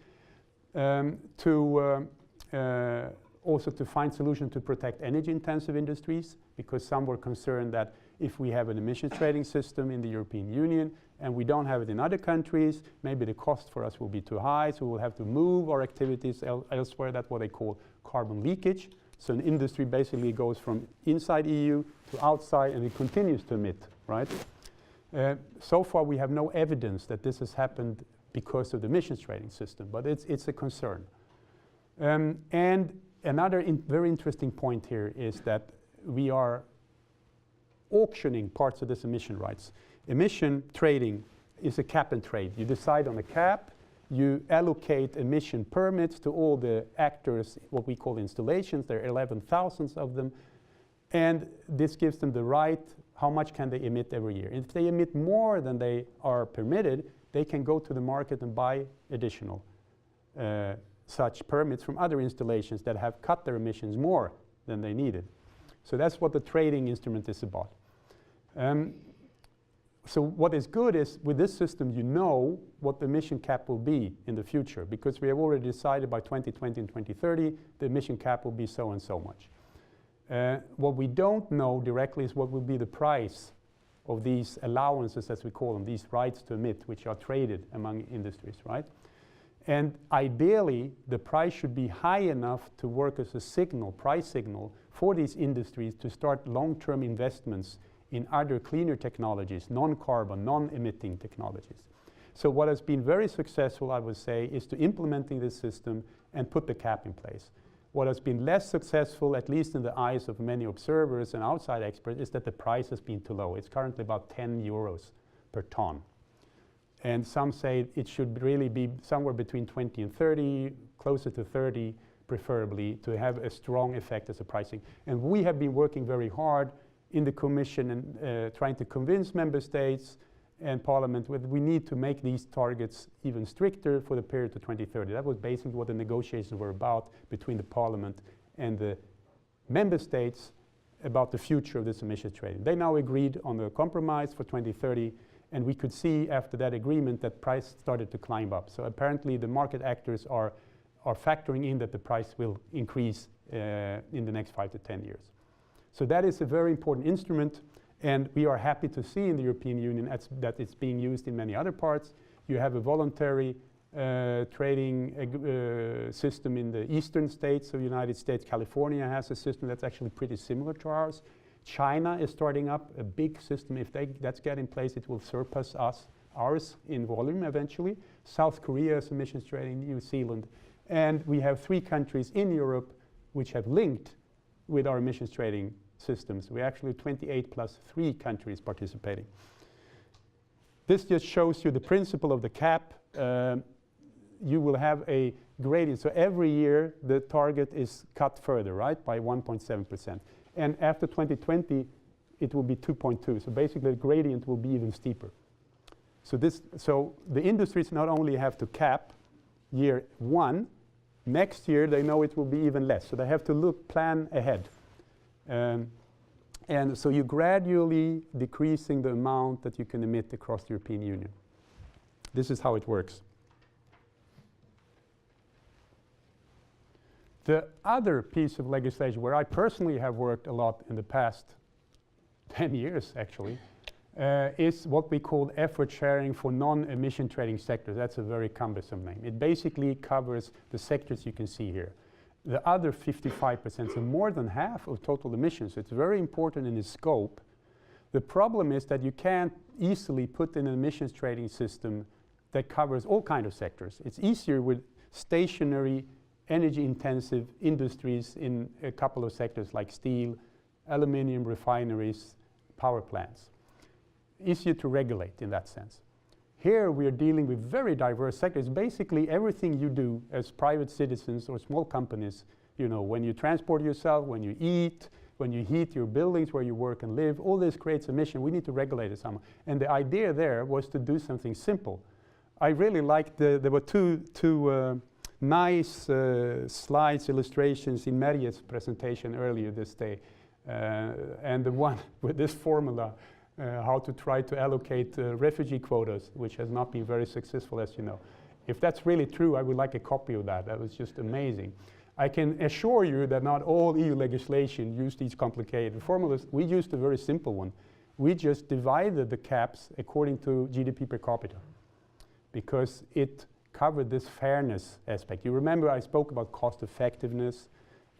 Also to find solutions to protect energy-intensive industries, because some were concerned that if we have an emissions trading system in the European Union and we don't have it in other countries, maybe the cost for us will be too high, so we'll have to move our activities elsewhere. That's what they call carbon leakage. So an industry basically goes from inside EU to outside, and it continues to emit, right? So far, we have no evidence that this has happened because of the emissions trading system, but it's a concern. And another very interesting point here is that we are auctioning parts of this emission rights. Emission trading is a cap and trade. You decide on a cap, you allocate emission permits to all the actors, what we call installations. There are 11,000 of them, and this gives them the right, how much can they emit every year. If they emit more than they are permitted, they can go to the market and buy additional such permits from other installations that have cut their emissions more than they needed. So that's what the trading instrument is about. So what is good is with this system you know what the emission cap will be in the future, because we have already decided by 2020 and 2030 the emission cap will be so and so much. What we don't know directly is what will be the price of these allowances, as we call them, these rights to emit, which are traded among industries, right? And ideally, the price should be high enough to work as a signal, price signal, for these industries to start long-term investments in other cleaner technologies, non-carbon, non-emitting technologies. So what has been very successful, I would say, is to implementing this system and put the cap in place. What has been less successful, at least in the eyes of many observers and outside experts, is that the price has been too low. It's currently about 10 euros per ton. And some say it should really be somewhere between 20 and 30, closer to 30 preferably, to have a strong effect as a pricing. And we have been working very hard in the Commission and trying to convince member states and Parliament that we need to make these targets even stricter for the period to 2030. That was basically what the negotiations were about between the Parliament and the member states about the future of this emissions trading. They now agreed on a compromise for 2030, and we could see after that agreement that price started to climb up. So apparently the market actors are factoring in that the price will increase in the next 5 to 10 years. So that is a very important instrument, and we are happy to see in the European Union that it's being used in many other parts. You have a voluntary trading system in the eastern states of the United States. California has a system that's actually pretty similar to ours. China is starting up a big system. If that's get in place, it will surpass ours in volume eventually. South Korea has emissions trading, New Zealand. And we have 3 countries in Europe which have linked with our emissions trading systems. We actually have 28 plus 3 countries participating. This just shows you the principle of the cap. You will have a gradient. So every year the target is cut further, right, by 1.7%. And after 2020, it will be 2.2. So basically the gradient will be even steeper. So the industries not only have to cap year 1, next year they know it will be even less. So they have to plan ahead. And so you're gradually decreasing the amount that you can emit across the European Union. This is how it works. The other piece of legislation where I personally have worked a lot in the past 10 years actually is what we call effort sharing for non-emission trading sectors. That's a very cumbersome name. It basically covers the sectors you can see here. The other 55%, so more than half of total emissions. It's very important in its scope. The problem is that you can't easily put in an emissions trading system that covers all kinds of sectors. It's easier with stationary, energy-intensive industries in a couple of sectors like steel, aluminum refineries, power plants. Easier to regulate in that sense. Here we are dealing with very diverse sectors. Basically everything you do as private citizens or small companies, you know, when you transport yourself, when you eat, when you heat your buildings where you work and live, all this creates emission. We need to regulate it somehow. And the idea there was to do something simple. I really liked there were two nice slides, illustrations in Merje's presentation earlier this day. And the one with this formula, how to try to allocate refugee quotas, which has not been very successful, as you know. If that's really true, I would like a copy of that. That was just amazing. I can assure you that not all EU legislation use these complicated formulas. We used a very simple one. we just divided the caps according to GDP per capita because it covered this fairness aspect. You remember I spoke about cost effectiveness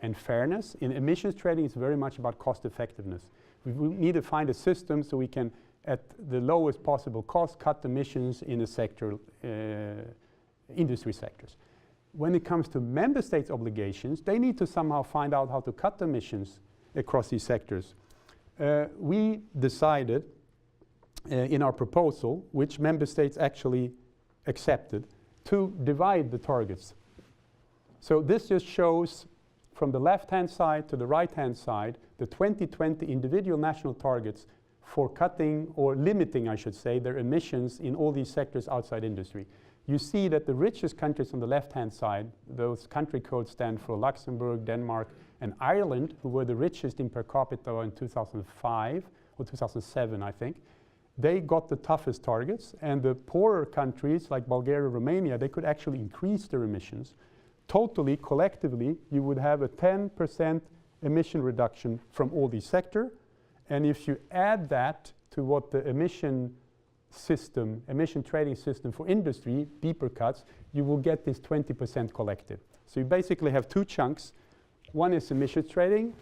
and fairness. In emissions trading, it's very much about cost effectiveness. We need to find a system so we can, at the lowest possible cost, cut emissions in the sector, industry sectors. When it comes to member states' obligations, they need to somehow find out how to cut emissions across these sectors. We decided in our proposal, which member states actually accepted, to divide the targets. So this just shows from the left-hand side to the right-hand side the 2020 individual national targets for cutting or limiting, I should say, their emissions in all these sectors outside industry. You see that the richest countries on the left-hand side, those country codes stand for Luxembourg, Denmark, and Ireland, who were the richest in per capita in 2005 or 2007, I think. They got the toughest targets, and the poorer countries like Bulgaria, Romania, they could actually increase their emissions. Totally, collectively, you would have a 10% emission reduction from all these sectors. And if you add that to what the emission trading system for industry, deeper cuts, you will get this 20% collective. So you basically have two chunks. One is emissions trading,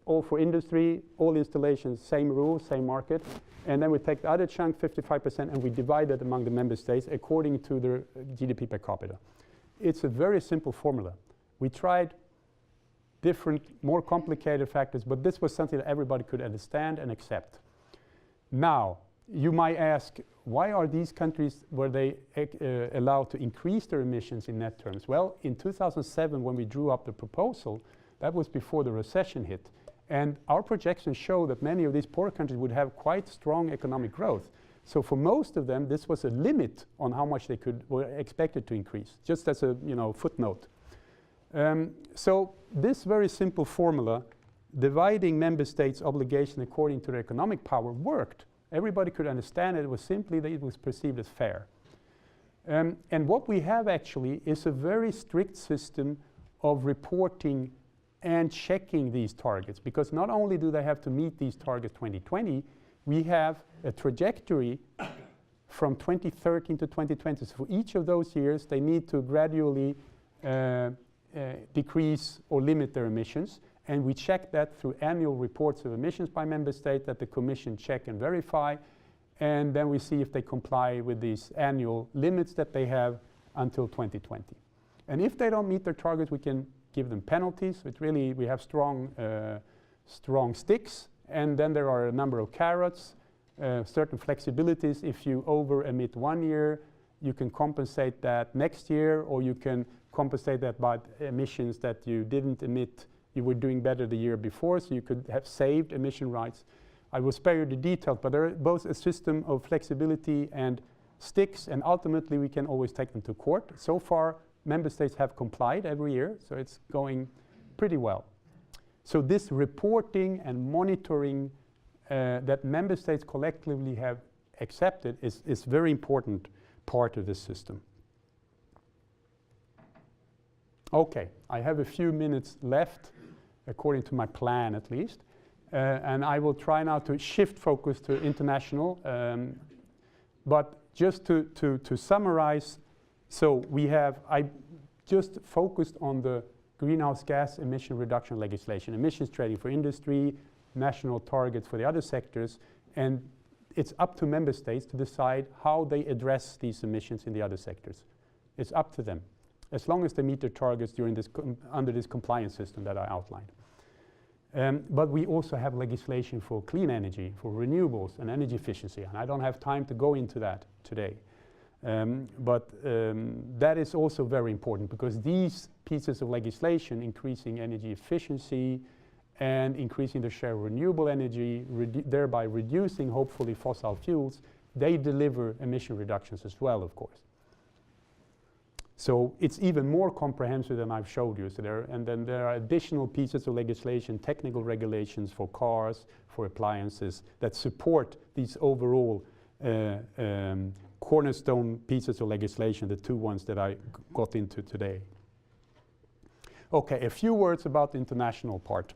all for industry, all installations, same rules, same market. And then we take the other chunk, 55%, and we divide it among the member states according to their GDP per capita. It's a very simple formula. We tried different, more complicated factors, but this was something that everybody could understand and accept. Now, you might ask, why are these countries, were they allowed to increase their emissions in net terms? Well, in 2007, when we drew up the proposal, that was before the recession hit. And our projections show that many of these poor countries would have quite strong economic growth. So for most of them, this was a limit on how much they were expected to increase, just as a footnote. So this very simple formula, dividing member states' obligation according to their economic power, worked. Everybody could understand it. It was simply that it was perceived as fair. And what we have actually is a very strict system of reporting and checking these targets, because not only do they have to meet these targets 2020, we have a trajectory from 2013 to 2020. So for each of those years, they need to gradually decrease or limit their emissions. And we check that through annual reports of emissions by member state that the Commission check and verify. And then we see if they comply with these annual limits that they have until 2020. And if they don't meet their targets, we can give them penalties. It really, we have strong sticks. And then there are a number of carrots, certain flexibilities. If you over-emit 1 year, you can compensate that next year, or you can compensate that by emissions that you didn't emit. You were doing better the year before, so you could have saved emission rights. I will spare you the details, but there are both a system of flexibility and sticks, and ultimately we can always take them to court. So far, member states have complied every year, so it's going pretty well. So this reporting and monitoring that member states collectively have accepted is very important part of this system. Okay, I have a few minutes left, according to my plan at least, and I will try now to shift focus to international. But just to summarize, so I just focused on the greenhouse gas emission reduction legislation, emissions trading for industry, national targets for the other sectors, and it's up to member states to decide how they address these emissions in the other sectors. It's up to them, as long as they meet their targets during this under this compliance system that I outlined. But we also have legislation for clean energy, for renewables and energy efficiency, and I don't have time to go into that today. But that is also very important, because these pieces of legislation, increasing energy efficiency and increasing the share of renewable energy, thereby reducing, hopefully, fossil fuels, they deliver emission reductions as well, of course. So it's even more comprehensive than I've showed you. So then there are additional pieces of legislation, technical regulations for cars, for appliances, that support these overall cornerstone pieces of legislation, the two ones that I got into today. Okay, a few words about the international part.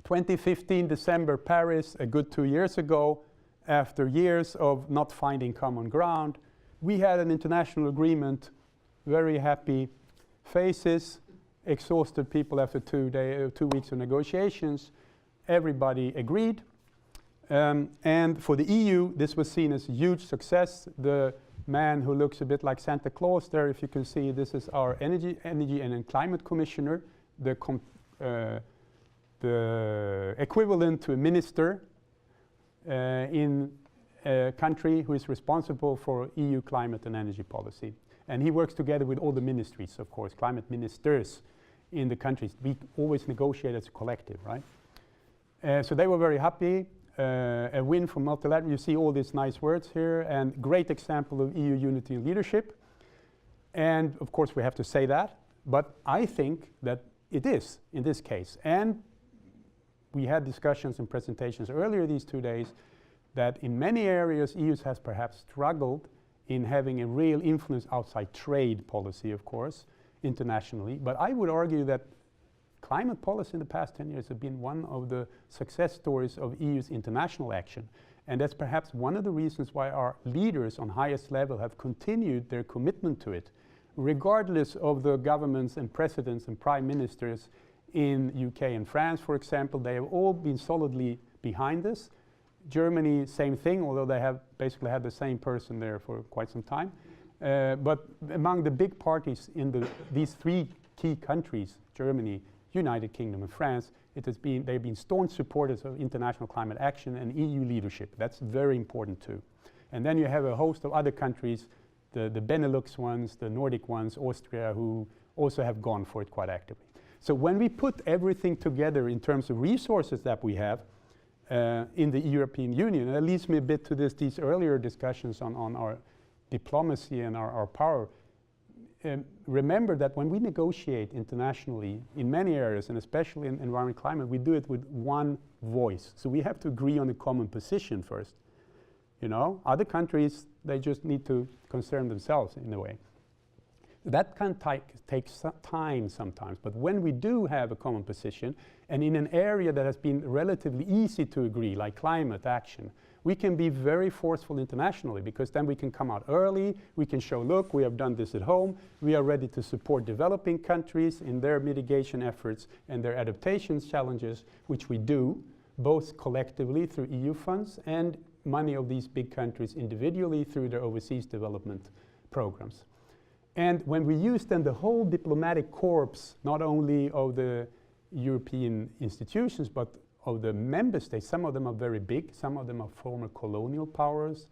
2015 December, Paris, a good 2 years ago, after years of not finding common ground, we had an international agreement, very happy faces, exhausted people after 2 weeks of negotiations. Everybody agreed. And for the EU, this was seen as a huge success. The man who looks a bit like Santa Claus there, if you can see, this is our energy and climate commissioner, the equivalent to a minister in a country who is responsible for EU climate and energy policy. And he works together with all the ministries, of course, climate ministers in the countries. We always negotiate as a collective, right? So they were very happy. A win for multilateral. You see all these nice words here, and great example of EU unity and leadership. And of course we have to say that, but I think that it is in this case. And we had discussions and presentations earlier these 2 days that in many areas EU has perhaps struggled in having a real influence outside trade policy, of course, internationally. But I would argue that climate policy in the past 10 years has been one of the success stories of EU's international action. And that's perhaps one of the reasons why our leaders on highest level have continued their commitment to it, regardless of the governments and presidents and prime ministers in UK and France, for example. They have all been solidly behind this. Germany, same thing, although they have basically had the same person there for quite some time. But among the big parties in these 3 key countries, Germany, United Kingdom and France, they've been staunch supporters of international climate action and EU leadership. That's very important too. And then you have a host of other countries, the Benelux ones, the Nordic ones, Austria, who also have gone for it quite actively. So when we put everything together in terms of resources that we have in the European Union, and that leads me a bit to these earlier discussions on our diplomacy and our power. Remember that when we negotiate internationally in many areas, and especially in environment climate, we do it with one voice. So we have to agree on a common position first. You know, other countries, they just need to concern themselves in a way. That can take time sometimes, but when we do have a common position, and in an area that has been relatively easy to agree, like climate action, we can be very forceful internationally, because then we can come out early, we can show, look, we have done this at home, we are ready to support developing countries in their mitigation efforts and their adaptation challenges, which we do, both collectively through EU funds and money of these big countries individually through their overseas development programs. And when we use then the whole diplomatic corps, not only of the European institutions, but of the member states, some of them are very big, some of them are former colonial powers,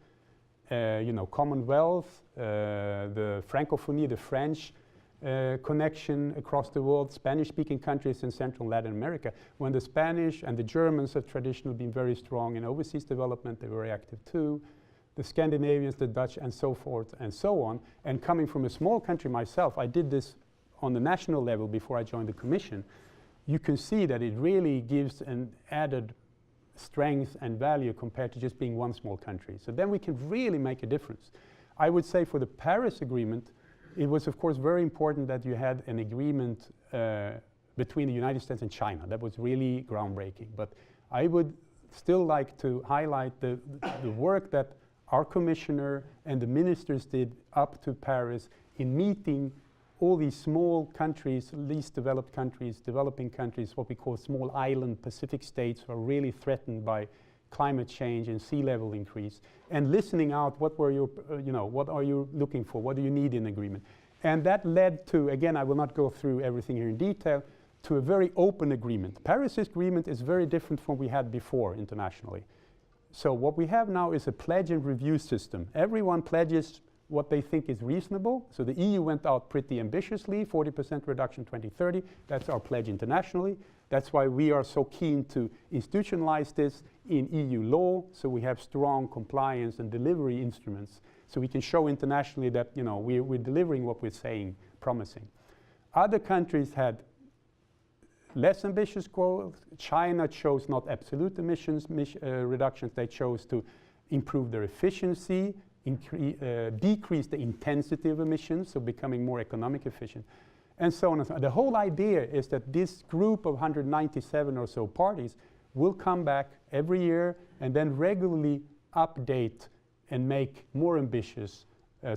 you know, Commonwealth, the Francophonie, the French connection across the world, Spanish-speaking countries in Central and Latin America. When the Spanish and the Germans have traditionally been very strong in overseas development, they're very active too. The Scandinavians, the Dutch, and so forth and so on. And coming from a small country myself, I did this on the national level before I joined the Commission. You can see that it really gives an added strength and value compared to just being one small country. So then we can really make a difference. I would say for the Paris Agreement, it was of course very important that you had an agreement between the United States and China. That was really groundbreaking. But I would still like to highlight the work that our commissioner and the ministers did up to Paris in meeting all these small countries, least developed countries, developing countries, what we call small island Pacific states, who are really threatened by climate change and sea level increase, and listening out what were your, what are you looking for, what do you need in agreement. And that led to, again, I will not go through everything here in detail, to a very open agreement. Paris Agreement is very different from what we had before internationally. So what we have now is a pledge and review system. Everyone pledges what they think is reasonable. So the EU went out pretty ambitiously, 40% reduction 2030. That's our pledge internationally. That's why we are so keen to institutionalize this in EU law, so we have strong compliance and delivery instruments, so we can show internationally that we're delivering what we're saying, promising. Other countries had less ambitious goals. China chose not absolute emissions reductions. They chose to improve their efficiency, decrease the intensity of emissions, so becoming more economic efficient. and so on and so on. The whole idea is that this group of 197 or so parties will come back every year and then regularly update and make more ambitious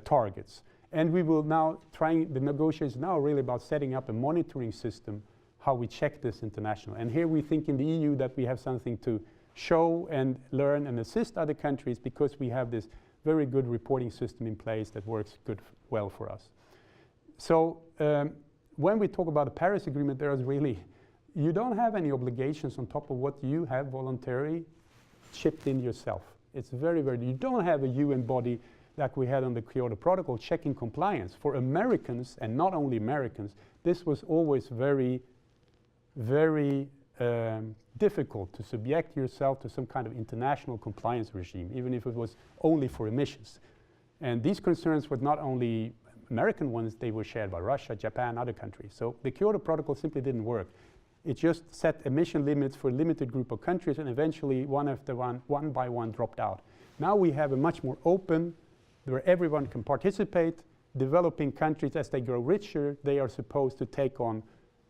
targets. And we will now the negotiations now are really about setting up a monitoring system, how we check this international. And here we think in the EU that we have something to show and learn and assist other countries because we have this very good reporting system in place that works well for us. So when we talk about the Paris Agreement, there is really, you don't have any obligations on top of what you have voluntarily chipped in yourself. It's very, you don't have a UN body like we had on the Kyoto Protocol checking compliance. For Americans, and not only Americans, this was always very, very difficult to subject yourself to some kind of international compliance regime, even if it was only for emissions. And these concerns were not only American ones, they were shared by Russia, Japan, other countries. So the Kyoto Protocol simply didn't work. It just set emission limits for a limited group of countries, and eventually one after one by one dropped out. Now we have a much more open, where everyone can participate. Developing countries, as they grow richer, they are supposed to take on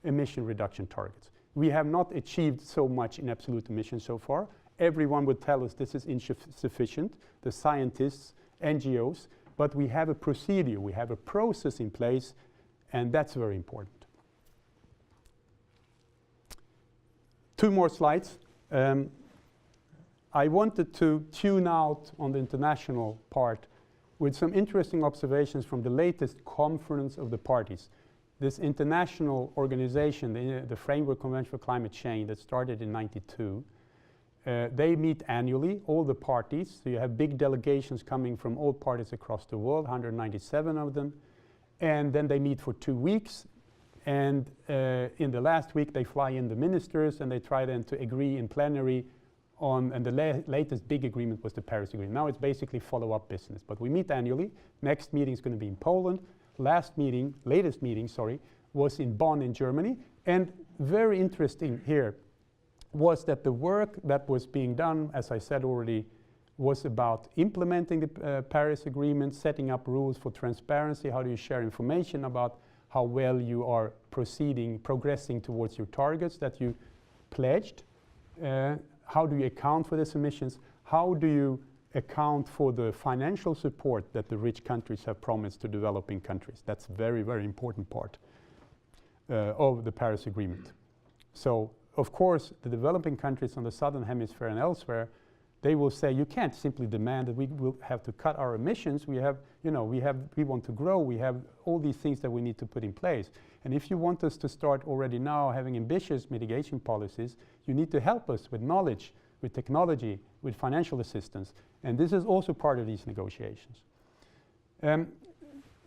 emission reduction targets. We have not achieved so much in absolute emissions so far. Everyone would tell us this is insufficient, the scientists, NGOs, but we have a procedure, we have a process in place, and that's very important. 2 more slides. I wanted to tune out on the international part with some interesting observations from the latest conference of the parties. This international organization, the Framework Convention for Climate Change that started in '92, they meet annually, all the parties. So you have big delegations coming from all parties across the world, 197 of them. And then they meet for 2 weeks. And in the last week, they fly in the ministers and they try then to agree in plenary on, and the latest big agreement was the Paris Agreement. Now it's basically follow-up business. But we meet annually. Next meeting is going to be in Poland. Latest meeting, was in Bonn in Germany. And very interesting here was that the work that was being done, as I said already, was about implementing the Paris Agreement, setting up rules for transparency. How do you share information about how well you are progressing towards your targets that you pledged? How do you account for these emissions? How do you account for the financial support that the rich countries have promised to developing countries? That's a very, very important part of the Paris Agreement. So, of course, the developing countries on the southern hemisphere and elsewhere, they will say you can't simply demand that we will have to cut our emissions. We want to grow. We have all these things that we need to put in place. And if you want us to start already now having ambitious mitigation policies, you need to help us with knowledge, with technology, with financial assistance. And this is also part of these negotiations.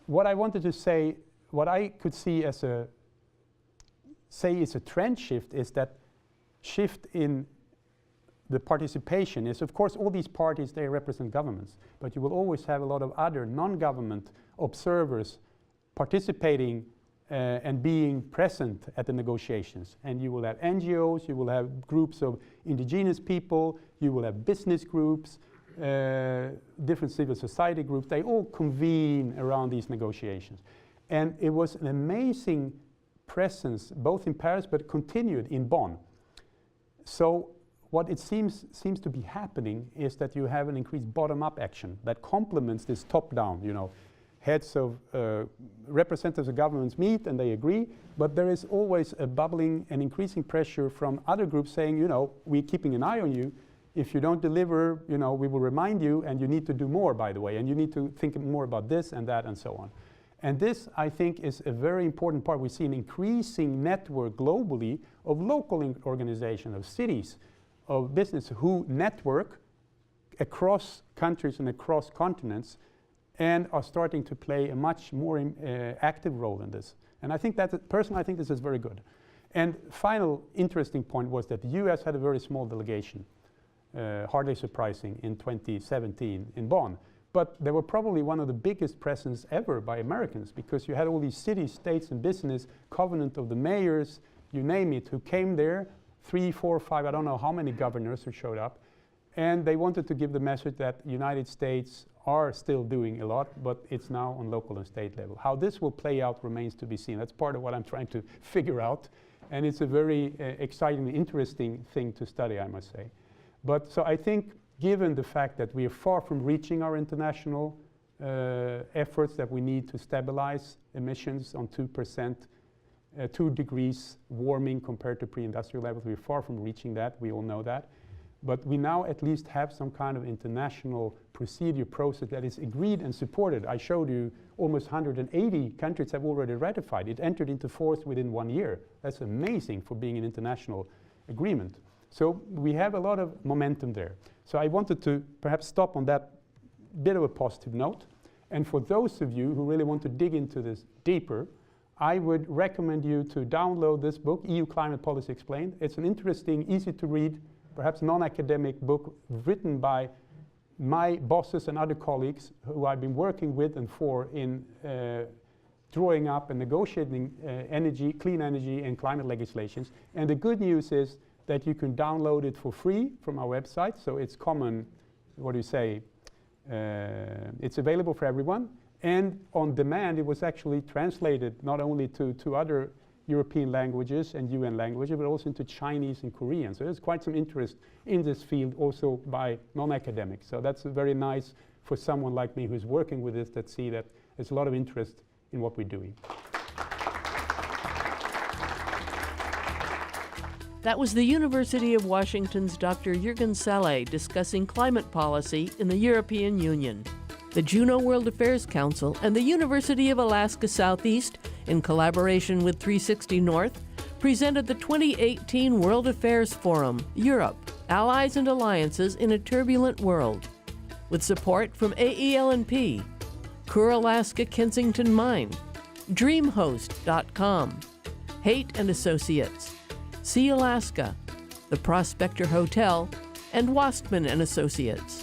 What I wanted to say, what I could see as a trend shift is that shift in the participation is, of course, all these parties, they represent governments, but you will always have a lot of other non-government observers participating and being present at the negotiations. And you will have NGOs, you will have groups of indigenous people, you will have business groups, different civil society groups. They all convene around these negotiations. And it was an amazing presence, both in Paris, but continued in Bonn. So what it seems to be happening is that you have an increased bottom-up action that complements this top-down, heads of representatives of governments meet and they agree, but there is always a bubbling and increasing pressure from other groups saying, we're keeping an eye on you. If you don't deliver, we will remind you, and you need to do more, by the way, and you need to think more about this and that and so on. And this, I think, is a very important part. We see an increasing network globally of local organizations, of cities, of business who network across countries and across continents and are starting to play a much more active role in this. And I think that, personally, I think this is very good. And final interesting point was that the US had a very small delegation, hardly surprising, in 2017 in Bonn. But they were probably one of the biggest presence ever by Americans, because you had all these cities, states, and business, covenant of the mayors, you name it, who came there, 3, 4, 5, I don't know how many governors who showed up, and they wanted to give the message that the United States are still doing a lot, but it's now on local and state level. How this will play out remains to be seen. That's part of what I'm trying to figure out. And it's a very exciting, interesting thing to study, I must say. But so I think, given the fact that we are far from reaching our international efforts, that we need to stabilize emissions on 2%, 2 degrees warming compared to pre-industrial levels, we're far from reaching that, we all know that. But we now at least have some kind of international procedure process that is agreed and supported. I showed you almost 180 countries have already ratified. It entered into force within 1 year. That's amazing for being an international agreement. So we have a lot of momentum there. So I wanted to perhaps stop on that bit of a positive note. And for those of you who really want to dig into this deeper, I would recommend you to download this book, EU Climate Policy Explained. It's an interesting, easy to read, perhaps non-academic book written by my bosses and other colleagues who I've been working with and for in drawing up and negotiating energy, clean energy and climate legislations. And the good news is that you can download it for free from our website. So it's common, what do you say, it's available for everyone. And on demand, it was actually translated not only to other European languages and UN languages, but also into Chinese and Korean. So there's quite some interest in this field also by non-academics. So that's very nice for someone like me who's working with this, that see that there's a lot of interest in what we're doing. That was the University of Washington's Dr. Jürgen Salay discussing climate policy in the European Union. The Juneau World Affairs Council and the University of Alaska Southeast, in collaboration with 360 North, presented the 2018 World Affairs Forum, Europe, Allies and Alliances in a Turbulent World, with support from AEL&P, Kerr Alaska Kensington Mine, DreamHost.com, Haight and Associates, Sea Alaska, the Prospector Hotel, and Wastman and Associates.